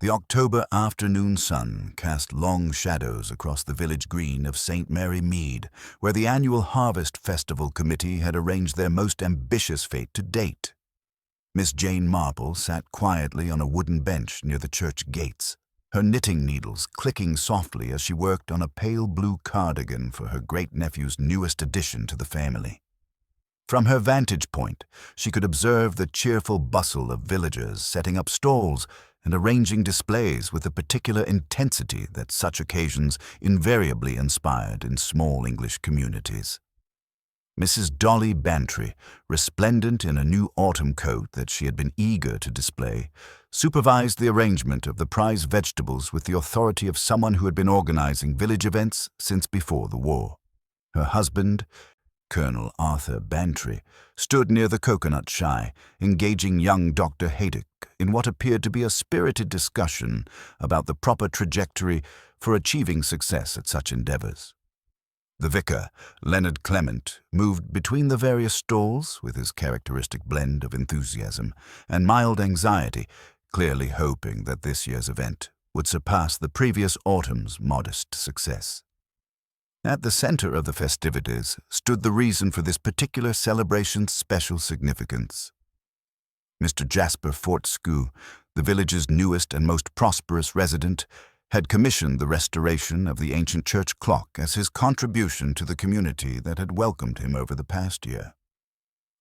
The October afternoon sun cast long shadows across the village green of St. Mary Mead, where the annual Harvest Festival Committee had arranged their most ambitious fete to date. Miss Jane Marple sat quietly on a wooden bench near the church gates, her knitting needles clicking softly as she worked on a pale blue cardigan for her great-nephew's newest addition to the family. From her vantage point, she could observe the cheerful bustle of villagers setting up stalls and arranging displays with the particular intensity that such occasions invariably inspired in small English communities. Mrs. Dolly Bantry, resplendent in a new autumn coat that she had been eager to display, supervised the arrangement of the prize vegetables with the authority of someone who had been organizing village events since before the war. Her husband, Colonel Arthur Bantry, stood near the coconut shy, engaging young Dr. Haydock in what appeared to be a spirited discussion about the proper trajectory for achieving success at such endeavors. The vicar, Leonard Clement, moved between the various stalls with his characteristic blend of enthusiasm and mild anxiety, clearly hoping that this year's event would surpass the previous autumn's modest success. At the center of the festivities stood the reason for this particular celebration's special significance. Mr. Jasper Fortescue, the village's newest and most prosperous resident, had commissioned the restoration of the ancient church clock as his contribution to the community that had welcomed him over the past year.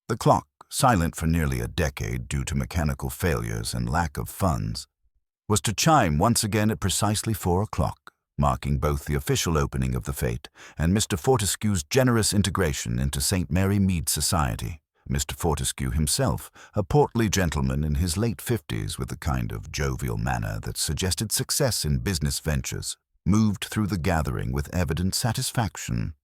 The clock, silent for nearly a decade due to mechanical failures and lack of funds, was to chime once again at precisely 4 o'clock, marking both the official opening of the fete and Mr. Fortescue's generous integration into St. Mary Mead society. Mr. Fortescue himself, a portly gentleman in his late 50s with a kind of jovial manner that suggested success in business ventures, moved through the gathering with evident satisfaction.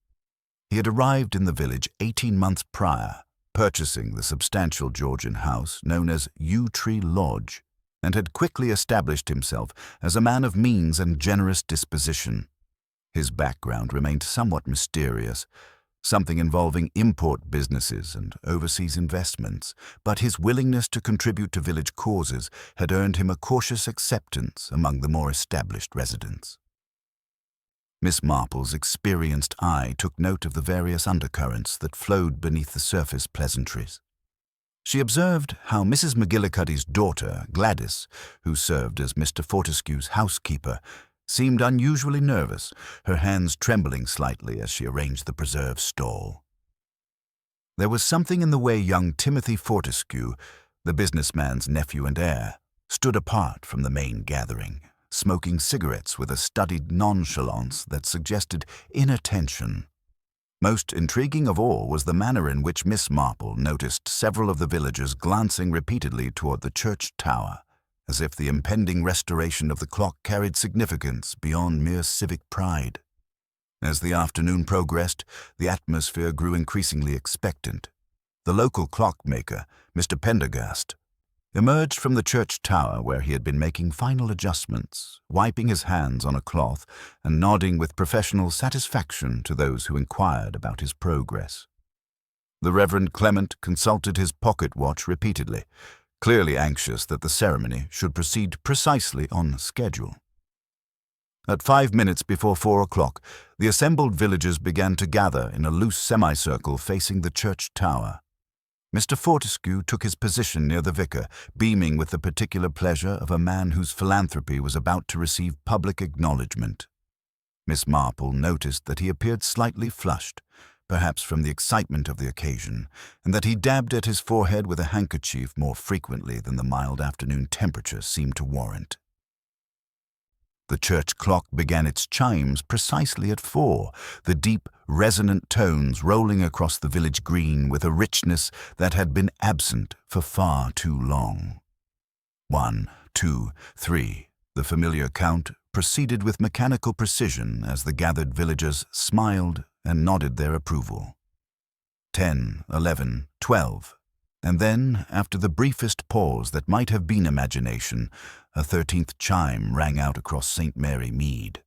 He had arrived in the village 18 months prior, purchasing the substantial Georgian house known as Yew Tree Lodge, and had quickly established himself as a man of means and generous disposition. His background remained somewhat mysterious, something involving import businesses and overseas investments, but his willingness to contribute to village causes had earned him a cautious acceptance among the more established residents. Miss Marple's experienced eye took note of the various undercurrents that flowed beneath the surface pleasantries. She observed how Mrs. McGillicuddy's daughter, Gladys, who served as Mr. Fortescue's housekeeper, seemed unusually nervous, her hands trembling slightly as she arranged the preserve stall. There was something in the way young Timothy Fortescue, the businessman's nephew and heir, stood apart from the main gathering, smoking cigarettes with a studied nonchalance that suggested inattention. Most intriguing of all was the manner in which Miss Marple noticed several of the villagers glancing repeatedly toward the church tower, as if the impending restoration of the clock carried significance beyond mere civic pride. As the afternoon progressed, the atmosphere grew increasingly expectant. The local clockmaker, Mr. Pendergast, emerged from the church tower where he had been making final adjustments, wiping his hands on a cloth and nodding with professional satisfaction to those who inquired about his progress. The Reverend Clement consulted his pocket watch repeatedly, clearly anxious that the ceremony should proceed precisely on schedule. At 5 minutes before 4 o'clock, the assembled villagers began to gather in a loose semicircle facing the church tower. Mr. Fortescue took his position near the vicar, beaming with the particular pleasure of a man whose philanthropy was about to receive public acknowledgement. Miss Marple noticed that he appeared slightly flushed, perhaps from the excitement of the occasion, and that he dabbed at his forehead with a handkerchief more frequently than the mild afternoon temperature seemed to warrant. The church clock began its chimes precisely at 4, the deep, resonant tones rolling across the village green with a richness that had been absent for far too long. 1, 2, 3, the familiar count proceeded with mechanical precision as the gathered villagers smiled and nodded their approval. 10, 11, 12, and then, after the briefest pause that might have been imagination, a 13th chime rang out across St. Mary Mead.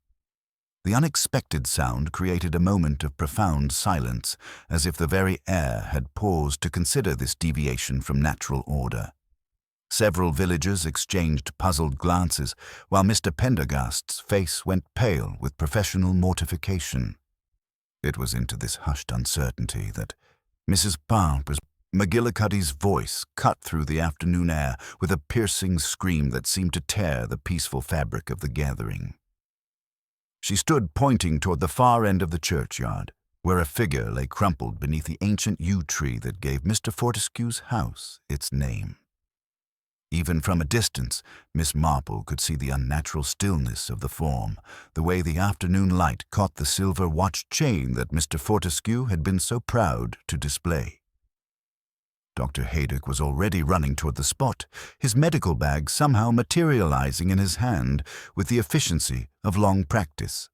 The unexpected sound created a moment of profound silence, as if the very air had paused to consider this deviation from natural order. Several villagers exchanged puzzled glances, while Mr. Pendergast's face went pale with professional mortification. It was into this hushed uncertainty that Mrs. Marple's McGillicuddy's voice cut through the afternoon air with a piercing scream that seemed to tear the peaceful fabric of the gathering. She stood pointing toward the far end of the churchyard, where a figure lay crumpled beneath the ancient yew tree that gave Mr. Fortescue's house its name. Even from a distance, Miss Marple could see the unnatural stillness of the form, the way the afternoon light caught the silver watch chain that Mr. Fortescue had been so proud to display. Dr. Haydock was already running toward the spot, his medical bag somehow materializing in his hand with the efficiency of long practice.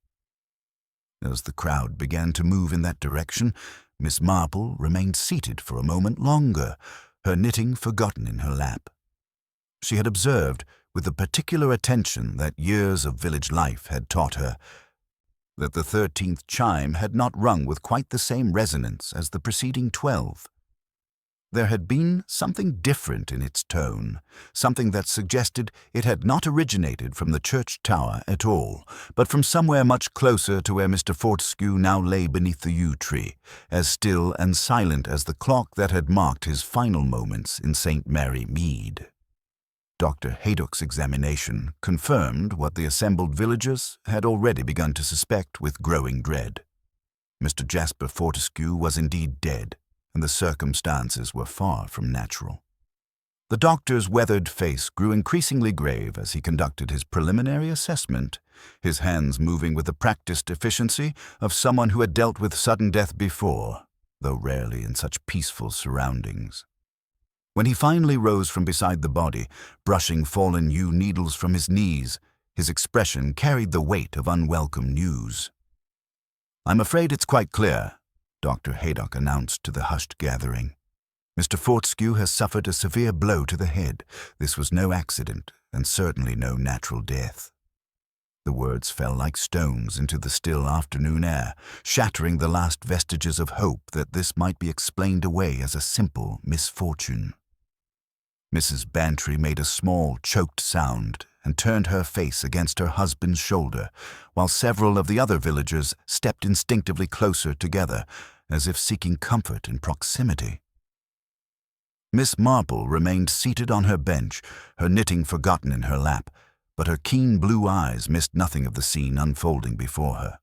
As the crowd began to move in that direction, Miss Marple remained seated for a moment longer, her knitting forgotten in her lap. She had observed, with the particular attention that years of village life had taught her, that the 13th chime had not rung with quite the same resonance as the preceding 12. There had been something different in its tone, something that suggested it had not originated from the church tower at all, but from somewhere much closer to where Mr. Fortescue now lay beneath the yew tree, as still and silent as the clock that had marked his final moments in St. Mary Mead. Dr. Haydock's examination confirmed what the assembled villagers had already begun to suspect with growing dread. Mr. Jasper Fortescue was indeed dead, and the circumstances were far from natural. The doctor's weathered face grew increasingly grave as he conducted his preliminary assessment, his hands moving with the practiced efficiency of someone who had dealt with sudden death before, though rarely in such peaceful surroundings. When he finally rose from beside the body, brushing fallen yew needles from his knees, his expression carried the weight of unwelcome news. "I'm afraid it's quite clear," Dr. Haydock announced to the hushed gathering. "Mr. Fortescue has suffered a severe blow to the head. This was no accident, and certainly no natural death." The words fell like stones into the still afternoon air, shattering the last vestiges of hope that this might be explained away as a simple misfortune. Mrs. Bantry made a small, choked sound and turned her face against her husband's shoulder, while several of the other villagers stepped instinctively closer together, as if seeking comfort in proximity. Miss Marple remained seated on her bench, her knitting forgotten in her lap, but her keen blue eyes missed nothing of the scene unfolding before her.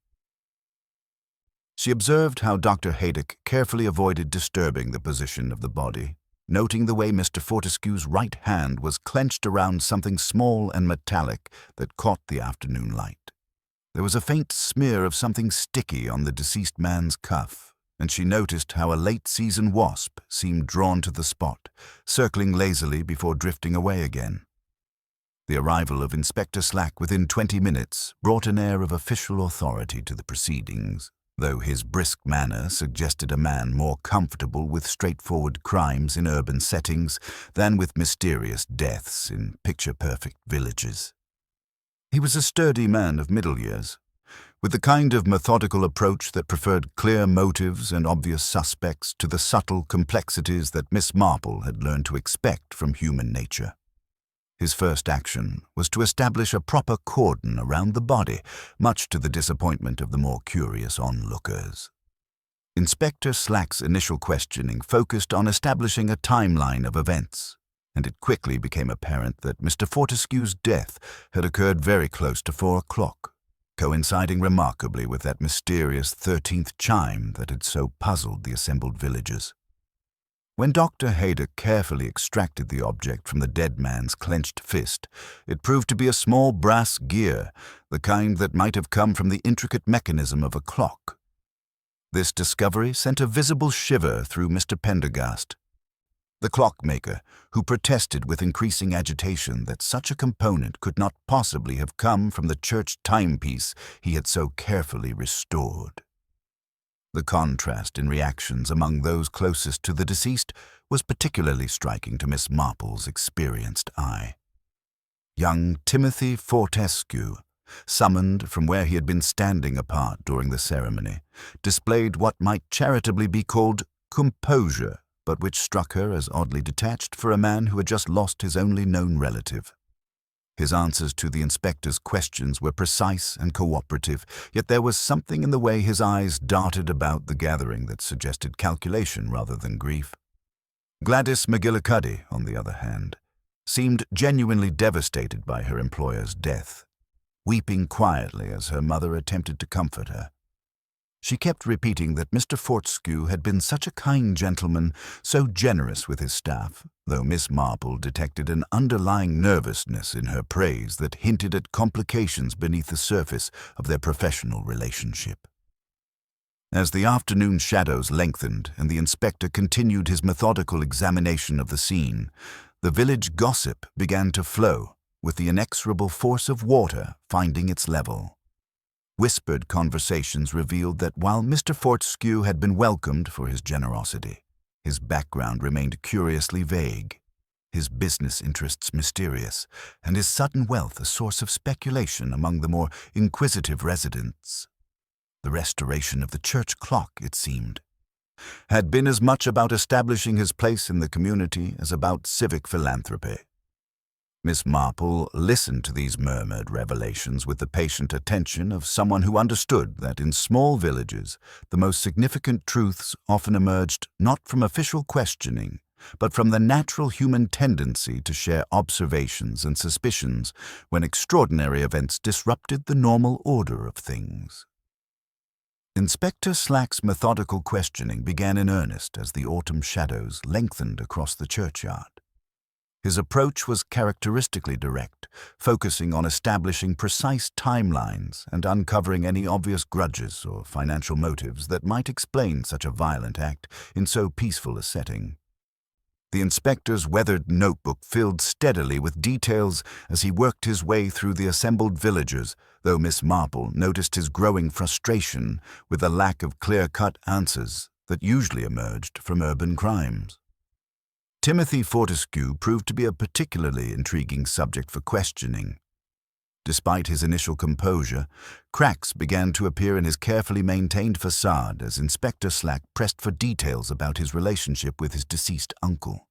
She observed how Dr. Haydock carefully avoided disturbing the position of the body, noting the way Mr. Fortescue's right hand was clenched around something small and metallic that caught the afternoon light. There was a faint smear of something sticky on the deceased man's cuff, and she noticed how a late-season wasp seemed drawn to the spot, circling lazily before drifting away again. The arrival of Inspector Slack within 20 minutes brought an air of official authority to the proceedings, though his brisk manner suggested a man more comfortable with straightforward crimes in urban settings than with mysterious deaths in picture-perfect villages. He was a sturdy man of middle years, with the kind of methodical approach that preferred clear motives and obvious suspects to the subtle complexities that Miss Marple had learned to expect from human nature. His first action was to establish a proper cordon around the body, much to the disappointment of the more curious onlookers. Inspector Slack's initial questioning focused on establishing a timeline of events, and it quickly became apparent that Mr. Fortescue's death had occurred very close to 4 o'clock, coinciding remarkably with that mysterious 13th chime that had so puzzled the assembled villagers. When Dr. Haydock carefully extracted the object from the dead man's clenched fist, it proved to be a small brass gear, the kind that might have come from the intricate mechanism of a clock. This discovery sent a visible shiver through Mr. Pendergast, the clockmaker, who protested with increasing agitation that such a component could not possibly have come from the church timepiece he had so carefully restored. The contrast in reactions among those closest to the deceased was particularly striking to Miss Marple's experienced eye. Young Timothy Fortescue, summoned from where he had been standing apart during the ceremony, displayed what might charitably be called composure but which struck her as oddly detached for a man who had just lost his only known relative. His answers to the inspector's questions were precise and cooperative, yet there was something in the way his eyes darted about the gathering that suggested calculation rather than grief. Gladys McGillicuddy, on the other hand, seemed genuinely devastated by her employer's death, weeping quietly as her mother attempted to comfort her. She kept repeating that Mr. Fortescue had been such a kind gentleman, so generous with his staff, though Miss Marple detected an underlying nervousness in her praise that hinted at complications beneath the surface of their professional relationship. As the afternoon shadows lengthened and the inspector continued his methodical examination of the scene, the village gossip began to flow, with the inexorable force of water finding its level. Whispered conversations revealed that while Mr. Fortescue had been welcomed for his generosity, his background remained curiously vague, his business interests mysterious, and his sudden wealth a source of speculation among the more inquisitive residents. The restoration of the church clock, it seemed, had been as much about establishing his place in the community as about civic philanthropy. Miss Marple listened to these murmured revelations with the patient attention of someone who understood that in small villages, the most significant truths often emerged not from official questioning, but from the natural human tendency to share observations and suspicions when extraordinary events disrupted the normal order of things. Inspector Slack's methodical questioning began in earnest as the autumn shadows lengthened across the churchyard. His approach was characteristically direct, focusing on establishing precise timelines and uncovering any obvious grudges or financial motives that might explain such a violent act in so peaceful a setting. The inspector's weathered notebook filled steadily with details as he worked his way through the assembled villagers, though Miss Marple noticed his growing frustration with the lack of clear-cut answers that usually emerged from urban crimes. Timothy Fortescue proved to be a particularly intriguing subject for questioning. Despite his initial composure, cracks began to appear in his carefully maintained facade as Inspector Slack pressed for details about his relationship with his deceased uncle.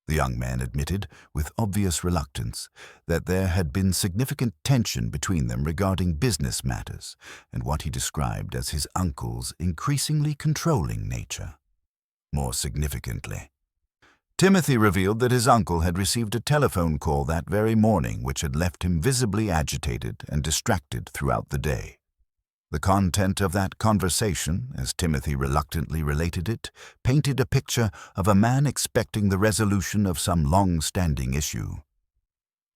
The young man admitted, with obvious reluctance, that there had been significant tension between them regarding business matters and what he described as his uncle's increasingly controlling nature. More significantly, Timothy revealed that his uncle had received a telephone call that very morning which had left him visibly agitated and distracted throughout the day. The content of that conversation, as Timothy reluctantly related it, painted a picture of a man expecting the resolution of some long-standing issue.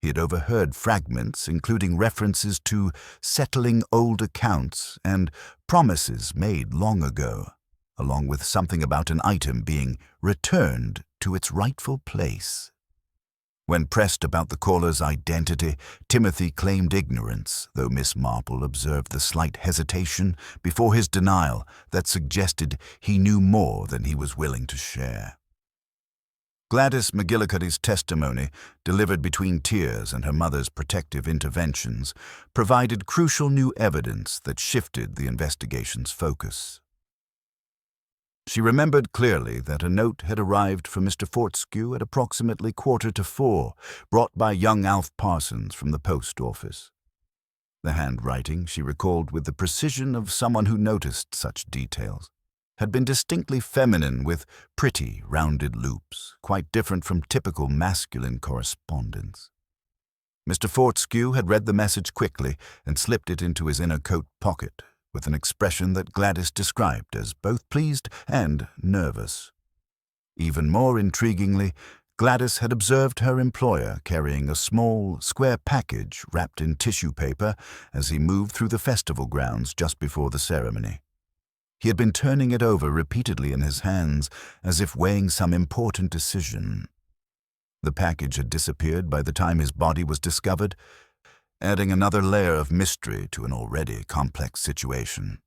He had overheard fragments including references to settling old accounts and promises made long ago, along with something about an item being returned to its rightful place. When pressed about the caller's identity, Timothy claimed ignorance, though Miss Marple observed the slight hesitation before his denial that suggested he knew more than he was willing to share. Gladys McGillicuddy's testimony, delivered between tears and her mother's protective interventions, provided crucial new evidence that shifted the investigation's focus. She remembered clearly that a note had arrived from Mr. Fortescue at approximately 3:45, brought by young Alf Parsons from the post office. The handwriting, she recalled with the precision of someone who noticed such details, had been distinctly feminine with pretty, rounded loops, quite different from typical masculine correspondence. Mr. Fortescue had read the message quickly and slipped it into his inner coat pocket, with an expression that Gladys described as both pleased and nervous. Even more intriguingly, Gladys had observed her employer carrying a small, square package wrapped in tissue paper as he moved through the festival grounds just before the ceremony. He had been turning it over repeatedly in his hands, as if weighing some important decision. The package had disappeared by the time his body was discovered, adding another layer of mystery to an already complex situation.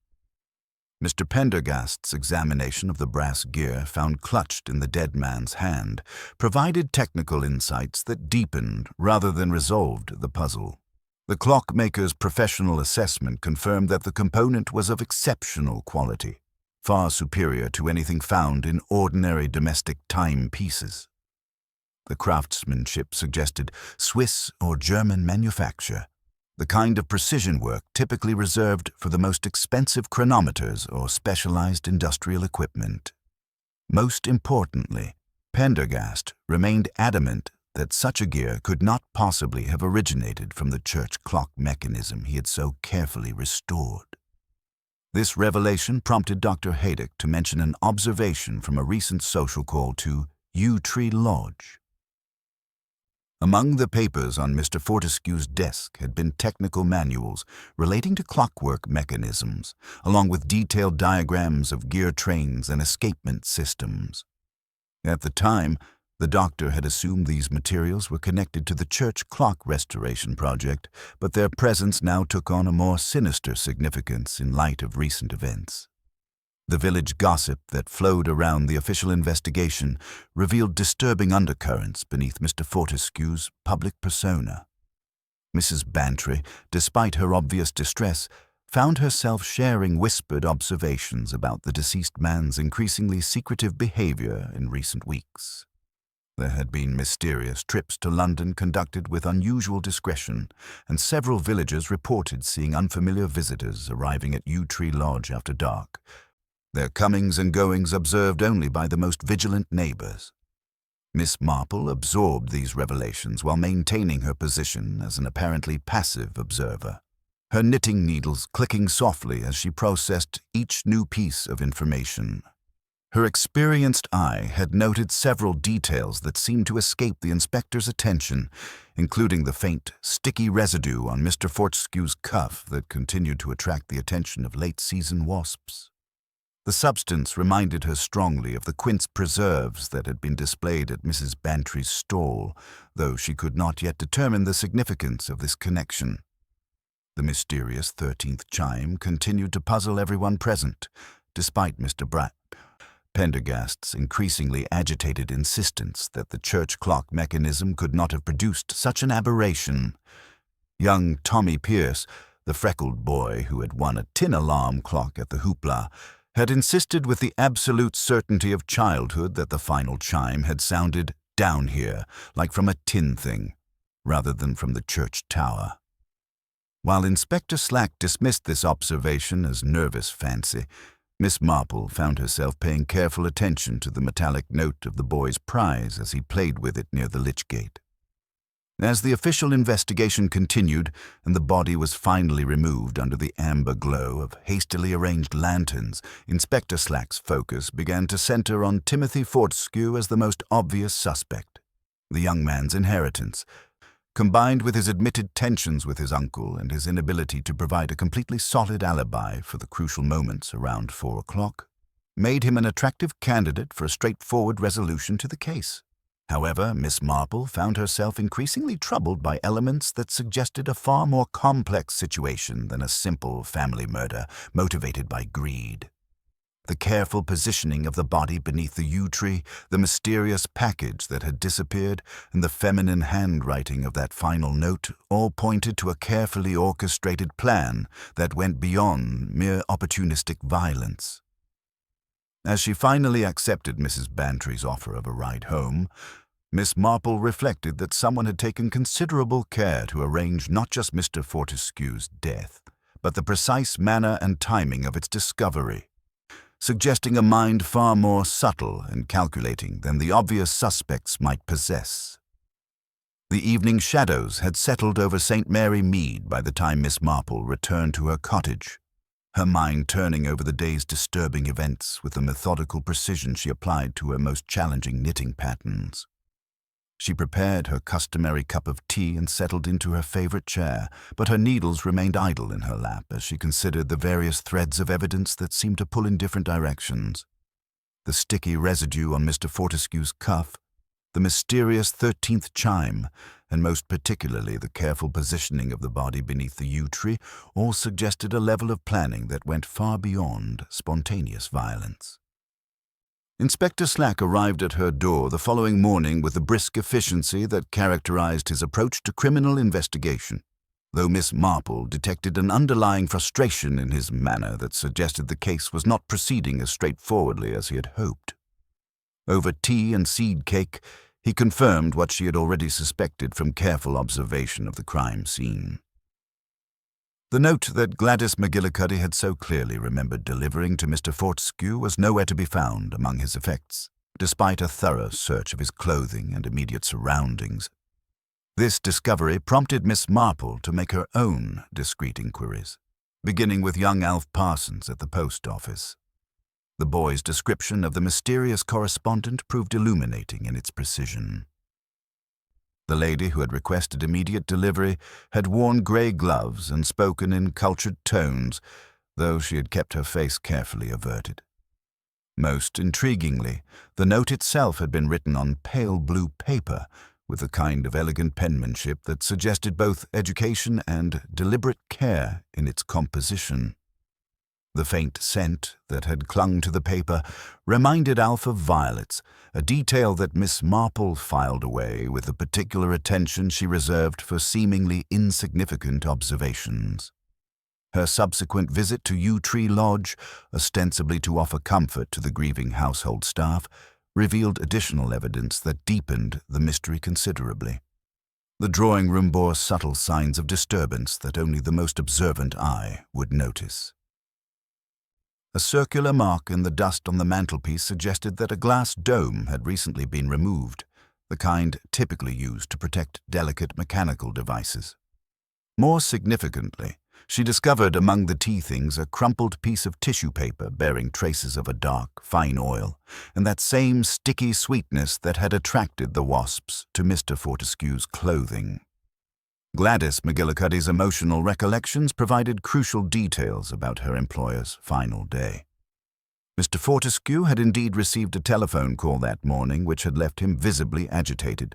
Mr. Pendergast's examination of the brass gear found clutched in the dead man's hand provided technical insights that deepened rather than resolved the puzzle. The clockmaker's professional assessment confirmed that the component was of exceptional quality, far superior to anything found in ordinary domestic timepieces. The craftsmanship suggested Swiss or German manufacture, the kind of precision work typically reserved for the most expensive chronometers or specialized industrial equipment. Most importantly, Pendergast remained adamant that such a gear could not possibly have originated from the church clock mechanism he had so carefully restored. This revelation prompted Dr. Haydock to mention an observation from a recent social call to Yew Tree Lodge. Among the papers on Mr. Fortescue's desk had been technical manuals relating to clockwork mechanisms, along with detailed diagrams of gear trains and escapement systems. At the time, the doctor had assumed these materials were connected to the church clock restoration project, but their presence now took on a more sinister significance in light of recent events. The village gossip that flowed around the official investigation revealed disturbing undercurrents beneath Mr. Fortescue's public persona. Mrs. Bantry, despite her obvious distress, found herself sharing whispered observations about the deceased man's increasingly secretive behavior in recent weeks. There had been mysterious trips to London conducted with unusual discretion, and several villagers reported seeing unfamiliar visitors arriving at Yew Tree Lodge after dark, their comings and goings observed only by the most vigilant neighbors. Miss Marple absorbed these revelations while maintaining her position as an apparently passive observer, her knitting needles clicking softly as she processed each new piece of information. Her experienced eye had noted several details that seemed to escape the inspector's attention, including the faint, sticky residue on Mr. Fortescue's cuff that continued to attract the attention of late-season wasps. The substance reminded her strongly of the quince preserves that had been displayed at Mrs. Bantry's stall, though she could not yet determine the significance of this connection. The mysterious 13th chime continued to puzzle everyone present, despite Mr. Pendergast's increasingly agitated insistence that the church clock mechanism could not have produced such an aberration. Young Tommy Pierce, the freckled boy who had won a tin alarm clock at the Hoopla, had insisted with the absolute certainty of childhood that the final chime had sounded down here, like from a tin thing, rather than from the church tower. While Inspector Slack dismissed this observation as nervous fancy, Miss Marple found herself paying careful attention to the metallic note of the boy's prize as he played with it near the lich gate. As the official investigation continued and the body was finally removed under the amber glow of hastily arranged lanterns, Inspector Slack's focus began to center on Timothy Fortescue as the most obvious suspect. The young man's inheritance, combined with his admitted tensions with his uncle and his inability to provide a completely solid alibi for the crucial moments around 4 o'clock, made him an attractive candidate for a straightforward resolution to the case. However, Miss Marple found herself increasingly troubled by elements that suggested a far more complex situation than a simple family murder motivated by greed. The careful positioning of the body beneath the yew tree, the mysterious package that had disappeared, and the feminine handwriting of that final note all pointed to a carefully orchestrated plan that went beyond mere opportunistic violence. As she finally accepted Mrs. Bantry's offer of a ride home, Miss Marple reflected that someone had taken considerable care to arrange not just Mr. Fortescue's death, but the precise manner and timing of its discovery, suggesting a mind far more subtle and calculating than the obvious suspects might possess. The evening shadows had settled over St. Mary Mead by the time Miss Marple returned to her cottage, her mind turning over the day's disturbing events with the methodical precision she applied to her most challenging knitting patterns. She prepared her customary cup of tea and settled into her favorite chair, but her needles remained idle in her lap as she considered the various threads of evidence that seemed to pull in different directions. The sticky residue on Mr. Fortescue's cuff, the mysterious 13th chime, and most particularly the careful positioning of the body beneath the yew tree, all suggested a level of planning that went far beyond spontaneous violence. Inspector Slack arrived at her door the following morning with the brisk efficiency that characterized his approach to criminal investigation. though Miss Marple detected an underlying frustration in his manner that suggested the case was not proceeding as straightforwardly as he had hoped. Over tea and seed cake, he confirmed what she had already suspected from careful observation of the crime scene. The note that Gladys McGillicuddy had so clearly remembered delivering to Mr. Fortescue was nowhere to be found among his effects, despite a thorough search of his clothing and immediate surroundings. This discovery prompted Miss Marple to make her own discreet inquiries, beginning with young Alf Parsons at the post office. The boy's description of the mysterious correspondent proved illuminating in its precision. The lady who had requested immediate delivery had worn grey gloves and spoken in cultured tones, though she had kept her face carefully averted. Most intriguingly, the note itself had been written on pale blue paper, with a kind of elegant penmanship that suggested both education and deliberate care in its composition. The faint scent that had clung to the paper reminded Alf of violets, a detail that Miss Marple filed away with the particular attention she reserved for seemingly insignificant observations. Her subsequent visit to Yew Tree Lodge, ostensibly to offer comfort to the grieving household staff, revealed additional evidence that deepened the mystery considerably. The drawing-room bore subtle signs of disturbance that only the most observant eye would notice. A circular mark in the dust on the mantelpiece suggested that a glass dome had recently been removed, the kind typically used to protect delicate mechanical devices. More significantly, she discovered among the tea things a crumpled piece of tissue paper bearing traces of a dark, fine oil, and that same sticky sweetness that had attracted the wasps to Mr. Fortescue's clothing. Gladys McGillicuddy's emotional recollections provided crucial details about her employer's final day. Mr. Fortescue had indeed received a telephone call that morning which had left him visibly agitated,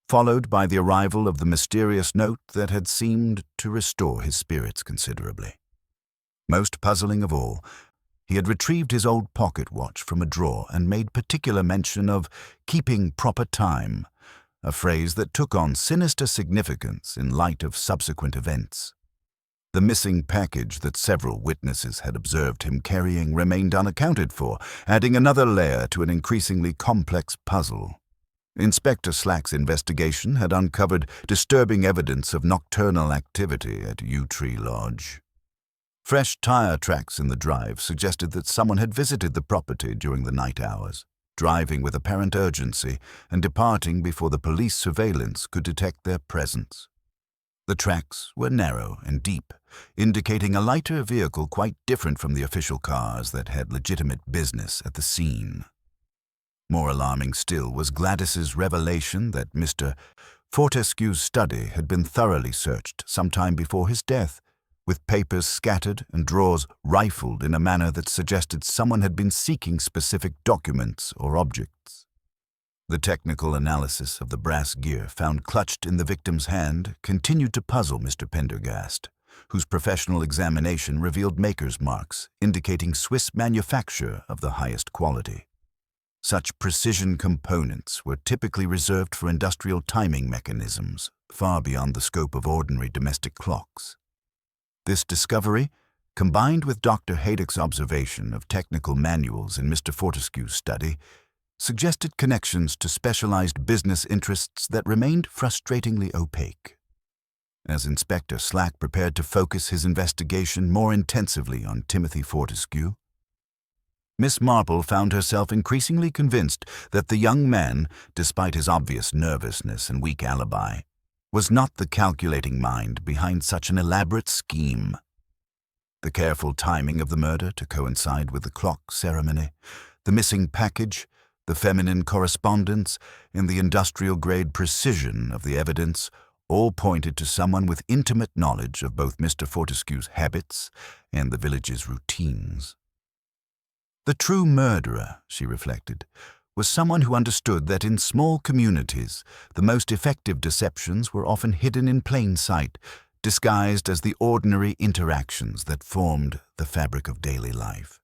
followed by the arrival of the mysterious note that had seemed to restore his spirits considerably. Most puzzling of all, he had retrieved his old pocket watch from a drawer and made particular mention of keeping proper time, a phrase that took on sinister significance in light of subsequent events. The missing package that several witnesses had observed him carrying remained unaccounted for, adding another layer to an increasingly complex puzzle. Inspector Slack's investigation had uncovered disturbing evidence of nocturnal activity at Yew Tree Lodge. Fresh tire tracks in the drive suggested that someone had visited the property during the night hours, driving with apparent urgency and departing before the police surveillance could detect their presence. The tracks were narrow and deep, indicating a lighter vehicle quite different from the official cars that had legitimate business at the scene. More alarming still was Gladys's revelation that Mr. Fortescue's study had been thoroughly searched some time before his death, with papers scattered and drawers rifled in a manner that suggested someone had been seeking specific documents or objects. The technical analysis of the brass gear found clutched in the victim's hand continued to puzzle Mr. Pendergast, whose professional examination revealed maker's marks indicating Swiss manufacture of the highest quality. Such precision components were typically reserved for industrial timing mechanisms, far beyond the scope of ordinary domestic clocks. This discovery, combined with Dr. Haydock's observation of technical manuals in Mr. Fortescue's study, suggested connections to specialized business interests that remained frustratingly opaque. As Inspector Slack prepared to focus his investigation more intensively on Timothy Fortescue, Miss Marple found herself increasingly convinced that the young man, despite his obvious nervousness and weak alibi, was not the calculating mind behind such an elaborate scheme. The careful timing of the murder to coincide with the clock ceremony, the missing package, the feminine correspondence, and the industrial-grade precision of the evidence all pointed to someone with intimate knowledge of both Mr. Fortescue's habits and the village's routines. The true murderer, she reflected, was someone who understood that in small communities, the most effective deceptions were often hidden in plain sight, disguised as the ordinary interactions that formed the fabric of daily life.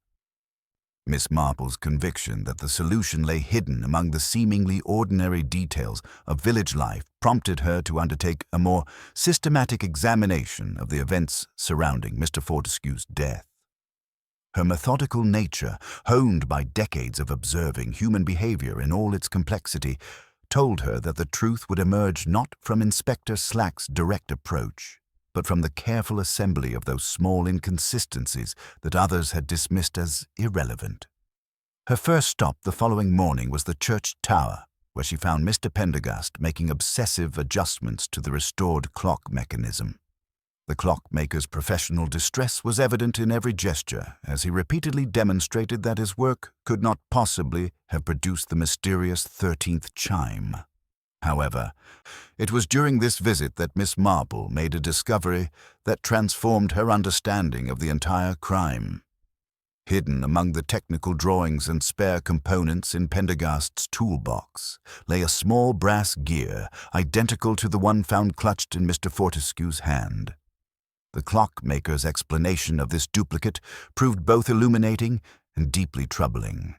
Miss Marple's conviction that the solution lay hidden among the seemingly ordinary details of village life prompted her to undertake a more systematic examination of the events surrounding Mr. Fortescue's death. Her methodical nature, honed by decades of observing human behavior in all its complexity, told her that the truth would emerge not from Inspector Slack's direct approach, but from the careful assembly of those small inconsistencies that others had dismissed as irrelevant. Her first stop the following morning was the church tower, where she found Mr. Pendergast making obsessive adjustments to the restored clock mechanism. The clockmaker's professional distress was evident in every gesture, as he repeatedly demonstrated that his work could not possibly have produced the mysterious 13th chime. However, it was during this visit that Miss Marple made a discovery that transformed her understanding of the entire crime. Hidden among the technical drawings and spare components in Pendergast's toolbox lay a small brass gear identical to the one found clutched in Mr. Fortescue's hand. The clockmaker's explanation of this duplicate proved both illuminating and deeply troubling.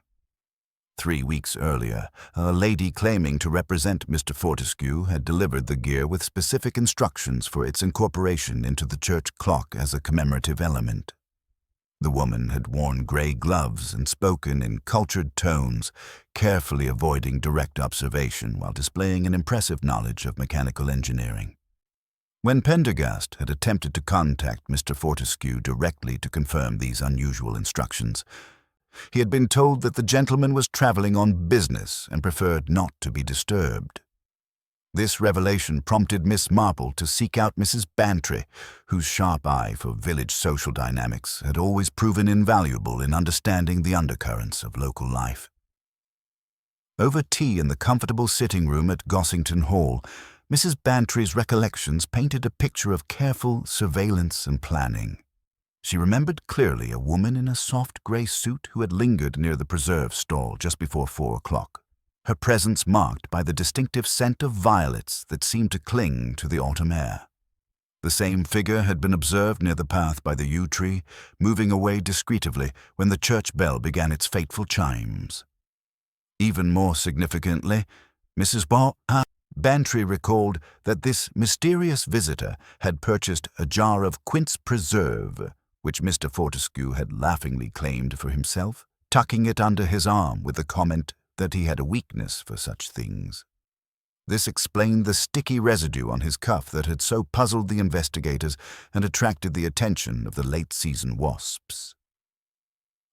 3 weeks earlier, a lady claiming to represent Mr. Fortescue had delivered the gear with specific instructions for its incorporation into the church clock as a commemorative element. The woman had worn gray gloves and spoken in cultured tones, carefully avoiding direct observation while displaying an impressive knowledge of mechanical engineering. When Pendergast had attempted to contact Mr. Fortescue directly to confirm these unusual instructions, he had been told that the gentleman was traveling on business and preferred not to be disturbed. This revelation prompted Miss Marple to seek out Mrs. Bantry, whose sharp eye for village social dynamics had always proven invaluable in understanding the undercurrents of local life. Over tea in the comfortable sitting room at Gossington Hall, Mrs. Bantry's recollections painted a picture of careful surveillance and planning. She remembered clearly a woman in a soft grey suit who had lingered near the preserve stall just before 4 o'clock, her presence marked by the distinctive scent of violets that seemed to cling to the autumn air. The same figure had been observed near the path by the yew tree, moving away discreetly when the church bell began its fateful chimes. Even more significantly, Mrs. Bantry recalled that this mysterious visitor had purchased a jar of quince preserve, which Mr. Fortescue had laughingly claimed for himself, tucking it under his arm with the comment that he had a weakness for such things. This explained the sticky residue on his cuff that had so puzzled the investigators and attracted the attention of the late-season wasps.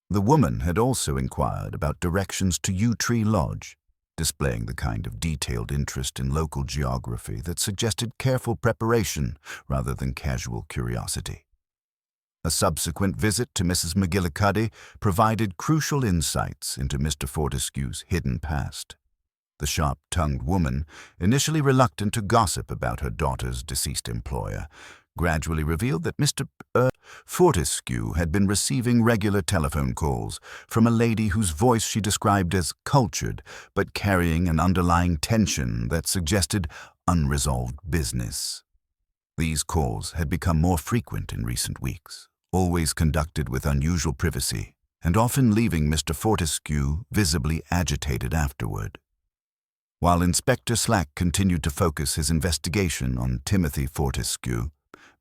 The woman had also inquired about directions to Yew Tree Lodge, displaying the kind of detailed interest in local geography that suggested careful preparation rather than casual curiosity. A subsequent visit to Mrs. McGillicuddy provided crucial insights into Mr. Fortescue's hidden past. The sharp-tongued woman, initially reluctant to gossip about her daughter's deceased employer, gradually revealed that Mr. Fortescue had been receiving regular telephone calls from a lady whose voice she described as cultured, but carrying an underlying tension that suggested unresolved business. These calls had become more frequent in recent weeks, always conducted with unusual privacy, and often leaving Mr. Fortescue visibly agitated afterward. While Inspector Slack continued to focus his investigation on Timothy Fortescue,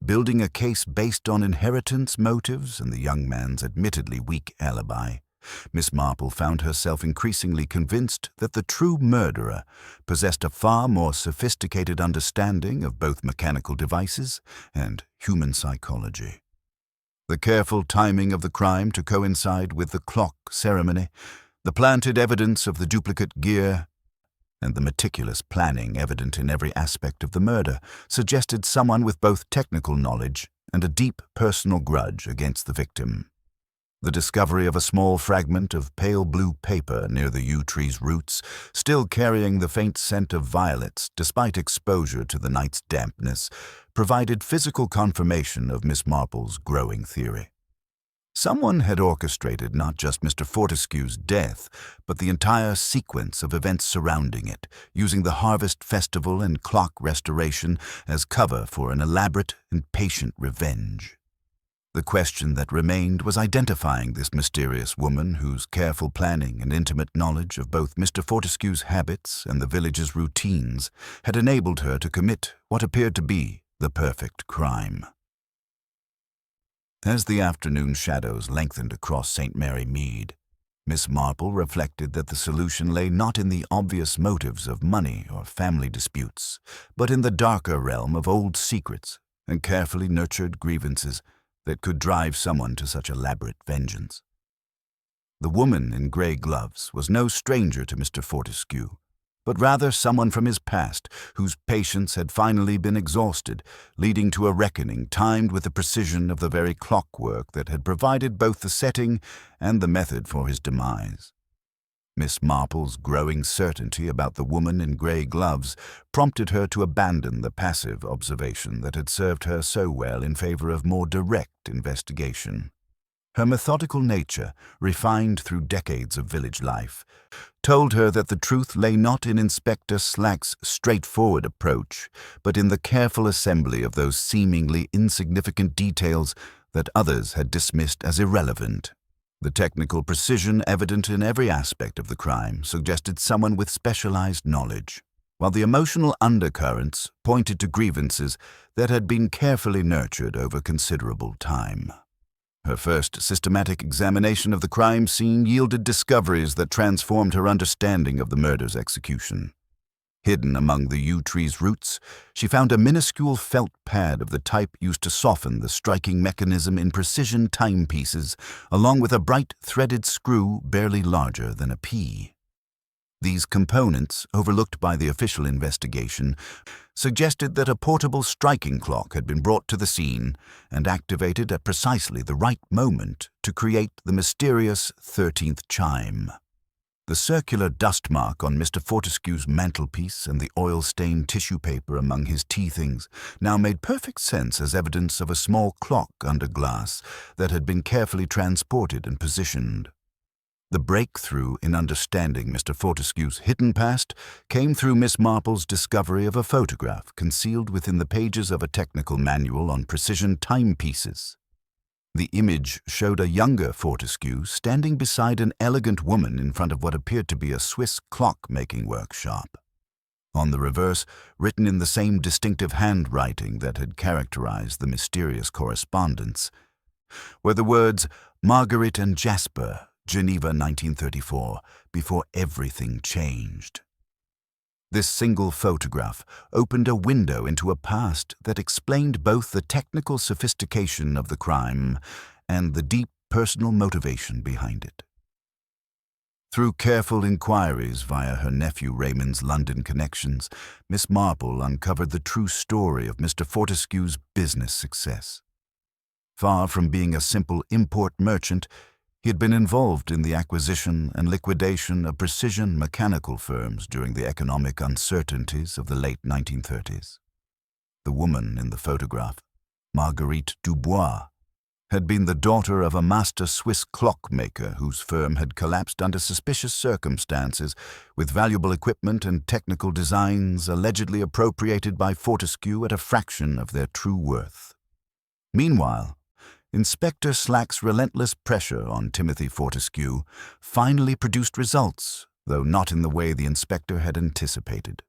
building a case based on inheritance motives and the young man's admittedly weak alibi, Miss Marple found herself increasingly convinced that the true murderer possessed a far more sophisticated understanding of both mechanical devices and human psychology. The careful timing of the crime to coincide with the clock ceremony, the planted evidence of the duplicate gear, and the meticulous planning evident in every aspect of the murder suggested someone with both technical knowledge and a deep personal grudge against the victim. The discovery of a small fragment of pale blue paper near the yew tree's roots, still carrying the faint scent of violets despite exposure to the night's dampness, provided physical confirmation of Miss Marple's growing theory. Someone had orchestrated not just Mr. Fortescue's death, but the entire sequence of events surrounding it, using the harvest festival and clock restoration as cover for an elaborate and patient revenge. The question that remained was identifying this mysterious woman whose careful planning and intimate knowledge of both Mr. Fortescue's habits and the village's routines had enabled her to commit what appeared to be the perfect crime. As the afternoon shadows lengthened across St. Mary Mead, Miss Marple reflected that the solution lay not in the obvious motives of money or family disputes, but in the darker realm of old secrets and carefully nurtured grievances that could drive someone to such elaborate vengeance. The woman in grey gloves was no stranger to Mr. Fortescue, but rather someone from his past whose patience had finally been exhausted, leading to a reckoning timed with the precision of the very clockwork that had provided both the setting and the method for his demise. Miss Marple's growing certainty about the woman in grey gloves prompted her to abandon the passive observation that had served her so well in favor of more direct investigation. Her methodical nature, refined through decades of village life, told her that the truth lay not in Inspector Slack's straightforward approach, but in the careful assembly of those seemingly insignificant details that others had dismissed as irrelevant. The technical precision evident in every aspect of the crime suggested someone with specialized knowledge, while the emotional undercurrents pointed to grievances that had been carefully nurtured over considerable time. Her first systematic examination of the crime scene yielded discoveries that transformed her understanding of the murder's execution. Hidden among the yew tree's roots, she found a minuscule felt pad of the type used to soften the striking mechanism in precision timepieces, along with a bright threaded screw barely larger than a pea. These components, overlooked by the official investigation, suggested that a portable striking clock had been brought to the scene and activated at precisely the right moment to create the mysterious 13th chime. The circular dust mark on Mr. Fortescue's mantelpiece and the oil-stained tissue paper among his tea things now made perfect sense as evidence of a small clock under glass that had been carefully transported and positioned. The breakthrough in understanding Mr. Fortescue's hidden past came through Miss Marple's discovery of a photograph concealed within the pages of a technical manual on precision timepieces. The image showed a younger Fortescue standing beside an elegant woman in front of what appeared to be a Swiss clock-making workshop. On the reverse, written in the same distinctive handwriting that had characterized the mysterious correspondence, were the words "Marguerite and Jasper, Geneva 1934, before everything changed." This single photograph opened a window into a past that explained both the technical sophistication of the crime and the deep personal motivation behind it. Through careful inquiries via her nephew Raymond's London connections, Miss Marple uncovered the true story of Mr. Fortescue's business success. Far from being a simple import merchant, he had been involved in the acquisition and liquidation of precision mechanical firms during the economic uncertainties of the late 1930s. The woman in the photograph, Marguerite Dubois, had been the daughter of a master Swiss clockmaker whose firm had collapsed under suspicious circumstances, with valuable equipment and technical designs allegedly appropriated by Fortescue at a fraction of their true worth. Meanwhile, Inspector Slack's relentless pressure on Timothy Fortescue finally produced results, though not in the way the inspector had anticipated.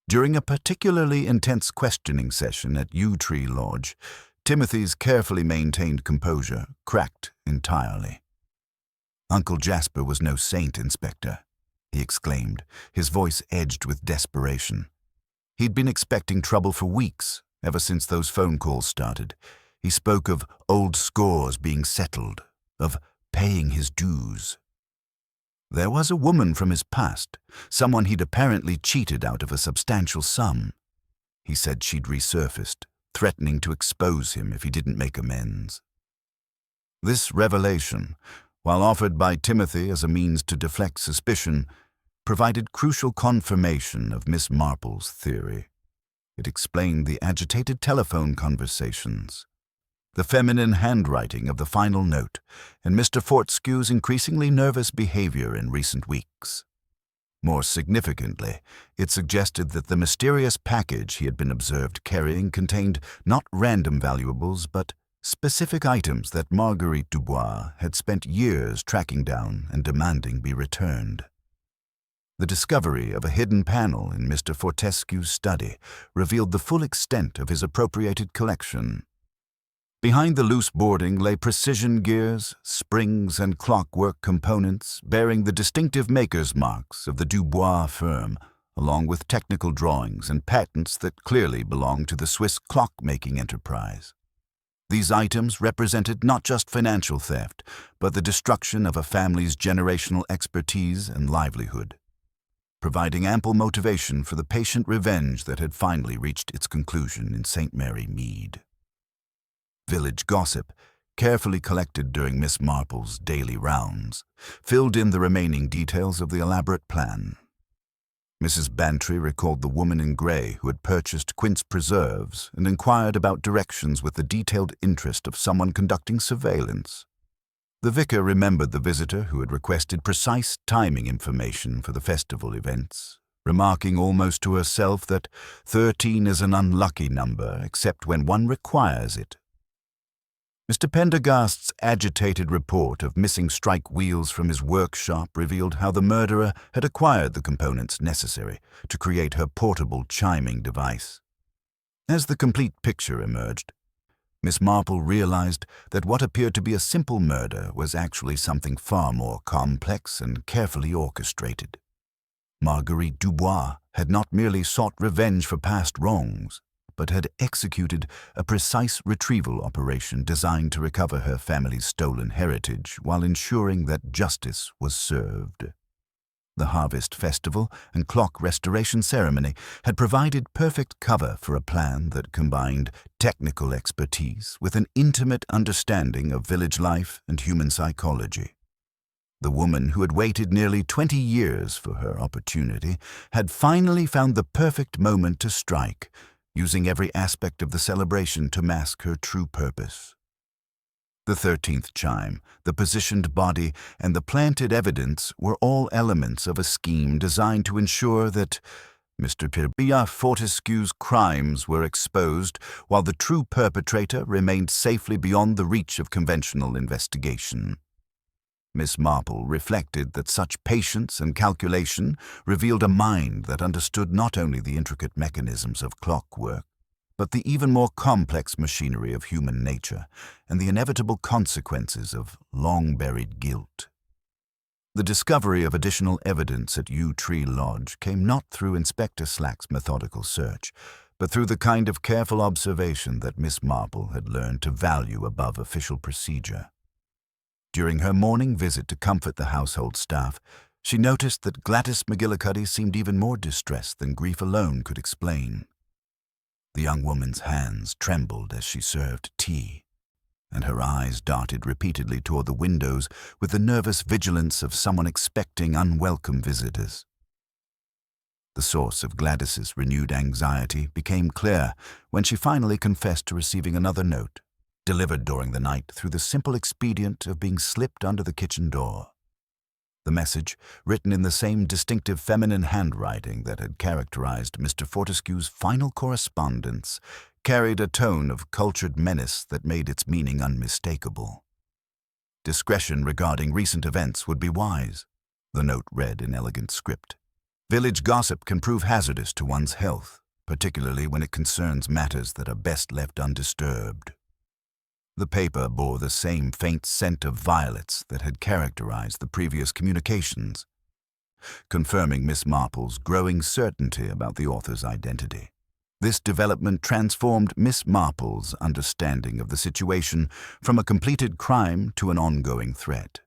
During a particularly intense questioning session at Yew Tree Lodge, Timothy's carefully maintained composure cracked entirely. "Uncle Jasper was no saint, Inspector," he exclaimed, his voice edged with desperation. He'd been expecting trouble for weeks, ever since those phone calls started. He spoke of old scores being settled, of paying his dues. There was a woman from his past, someone he'd apparently cheated out of a substantial sum. He said she'd resurfaced, threatening to expose him if he didn't make amends. This revelation, while offered by Timothy as a means to deflect suspicion, provided crucial confirmation of Miss Marple's theory. It explained the agitated telephone conversations, the feminine handwriting of the final note, and Mr. Fortescue's increasingly nervous behavior in recent weeks. More significantly, it suggested that the mysterious package he had been observed carrying contained not random valuables but specific items that Marguerite Dubois had spent years tracking down and demanding be returned. The discovery of a hidden panel in Mr. Fortescue's study revealed the full extent of his appropriated collection. Behind the loose boarding lay precision gears, springs, and clockwork components bearing the distinctive maker's marks of the Dubois firm, along with technical drawings and patents that clearly belonged to the Swiss clock-making enterprise. These items represented not just financial theft, but the destruction of a family's generational expertise and livelihood, providing ample motivation for the patient revenge that had finally reached its conclusion in St. Mary Mead. Village gossip, carefully collected during Miss Marple's daily rounds, filled in the remaining details of the elaborate plan. Mrs. Bantry recalled the woman in grey who had purchased quince preserves and inquired about directions with the detailed interest of someone conducting surveillance. The vicar remembered the visitor who had requested precise timing information for the festival events, remarking almost to herself that 13 is an unlucky number except when one requires it. Mr. Pendergast's agitated report of missing strike wheels from his workshop revealed how the murderer had acquired the components necessary to create her portable chiming device. As the complete picture emerged, Miss Marple realized that what appeared to be a simple murder was actually something far more complex and carefully orchestrated. Marguerite Dubois had not merely sought revenge for past wrongs, but had executed a precise retrieval operation designed to recover her family's stolen heritage while ensuring that justice was served. The harvest festival and clock restoration ceremony had provided perfect cover for a plan that combined technical expertise with an intimate understanding of village life and human psychology. The woman who had waited nearly 20 years for her opportunity had finally found the perfect moment to strike, using every aspect of the celebration to mask her true purpose. The 13th chime, the positioned body, and the planted evidence were all elements of a scheme designed to ensure that Mr. Pierre Fortescue's crimes were exposed while the true perpetrator remained safely beyond the reach of conventional investigation. Miss Marple reflected that such patience and calculation revealed a mind that understood not only the intricate mechanisms of clockwork, but the even more complex machinery of human nature and the inevitable consequences of long-buried guilt. The discovery of additional evidence at Yew Tree Lodge came not through Inspector Slack's methodical search, but through the kind of careful observation that Miss Marple had learned to value above official procedure. During her morning visit to comfort the household staff, she noticed that Gladys McGillicuddy seemed even more distressed than grief alone could explain. The young woman's hands trembled as she served tea, and her eyes darted repeatedly toward the windows with the nervous vigilance of someone expecting unwelcome visitors. The source of Gladys's renewed anxiety became clear when she finally confessed to receiving another note, delivered during the night through the simple expedient of being slipped under the kitchen door. The message, written in the same distinctive feminine handwriting that had characterized Mr. Fortescue's final correspondence, carried a tone of cultured menace that made its meaning unmistakable. Discretion regarding recent events would be wise, the note read in elegant script. Village gossip can prove hazardous to one's health, particularly when it concerns matters that are best left undisturbed. The paper bore the same faint scent of violets that had characterized the previous communications, confirming Miss Marple's growing certainty about the author's identity. This development transformed Miss Marple's understanding of the situation from a completed crime to an ongoing threat.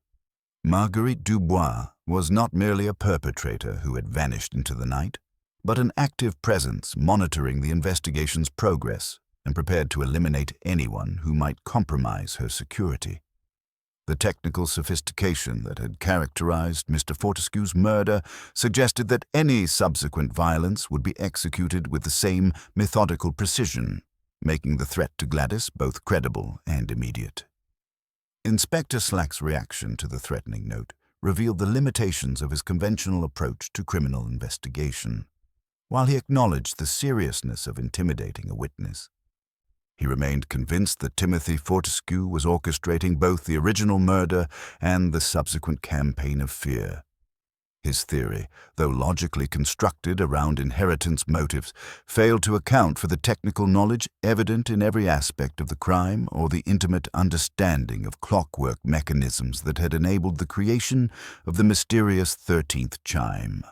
Marguerite Dubois was not merely a perpetrator who had vanished into the night, but an active presence monitoring the investigation's progress and prepared to eliminate anyone who might compromise her security. The technical sophistication that had characterized Mr. Fortescue's murder suggested that any subsequent violence would be executed with the same methodical precision, making the threat to Gladys both credible and immediate. Inspector Slack's reaction to the threatening note revealed the limitations of his conventional approach to criminal investigation. While he acknowledged the seriousness of intimidating a witness, He remained convinced that Timothy Fortescue was orchestrating both the original murder and the subsequent campaign of fear. His theory, though logically constructed around inheritance motives, failed to account for the technical knowledge evident in every aspect of the crime or the intimate understanding of clockwork mechanisms that had enabled the creation of the mysterious 13th chime.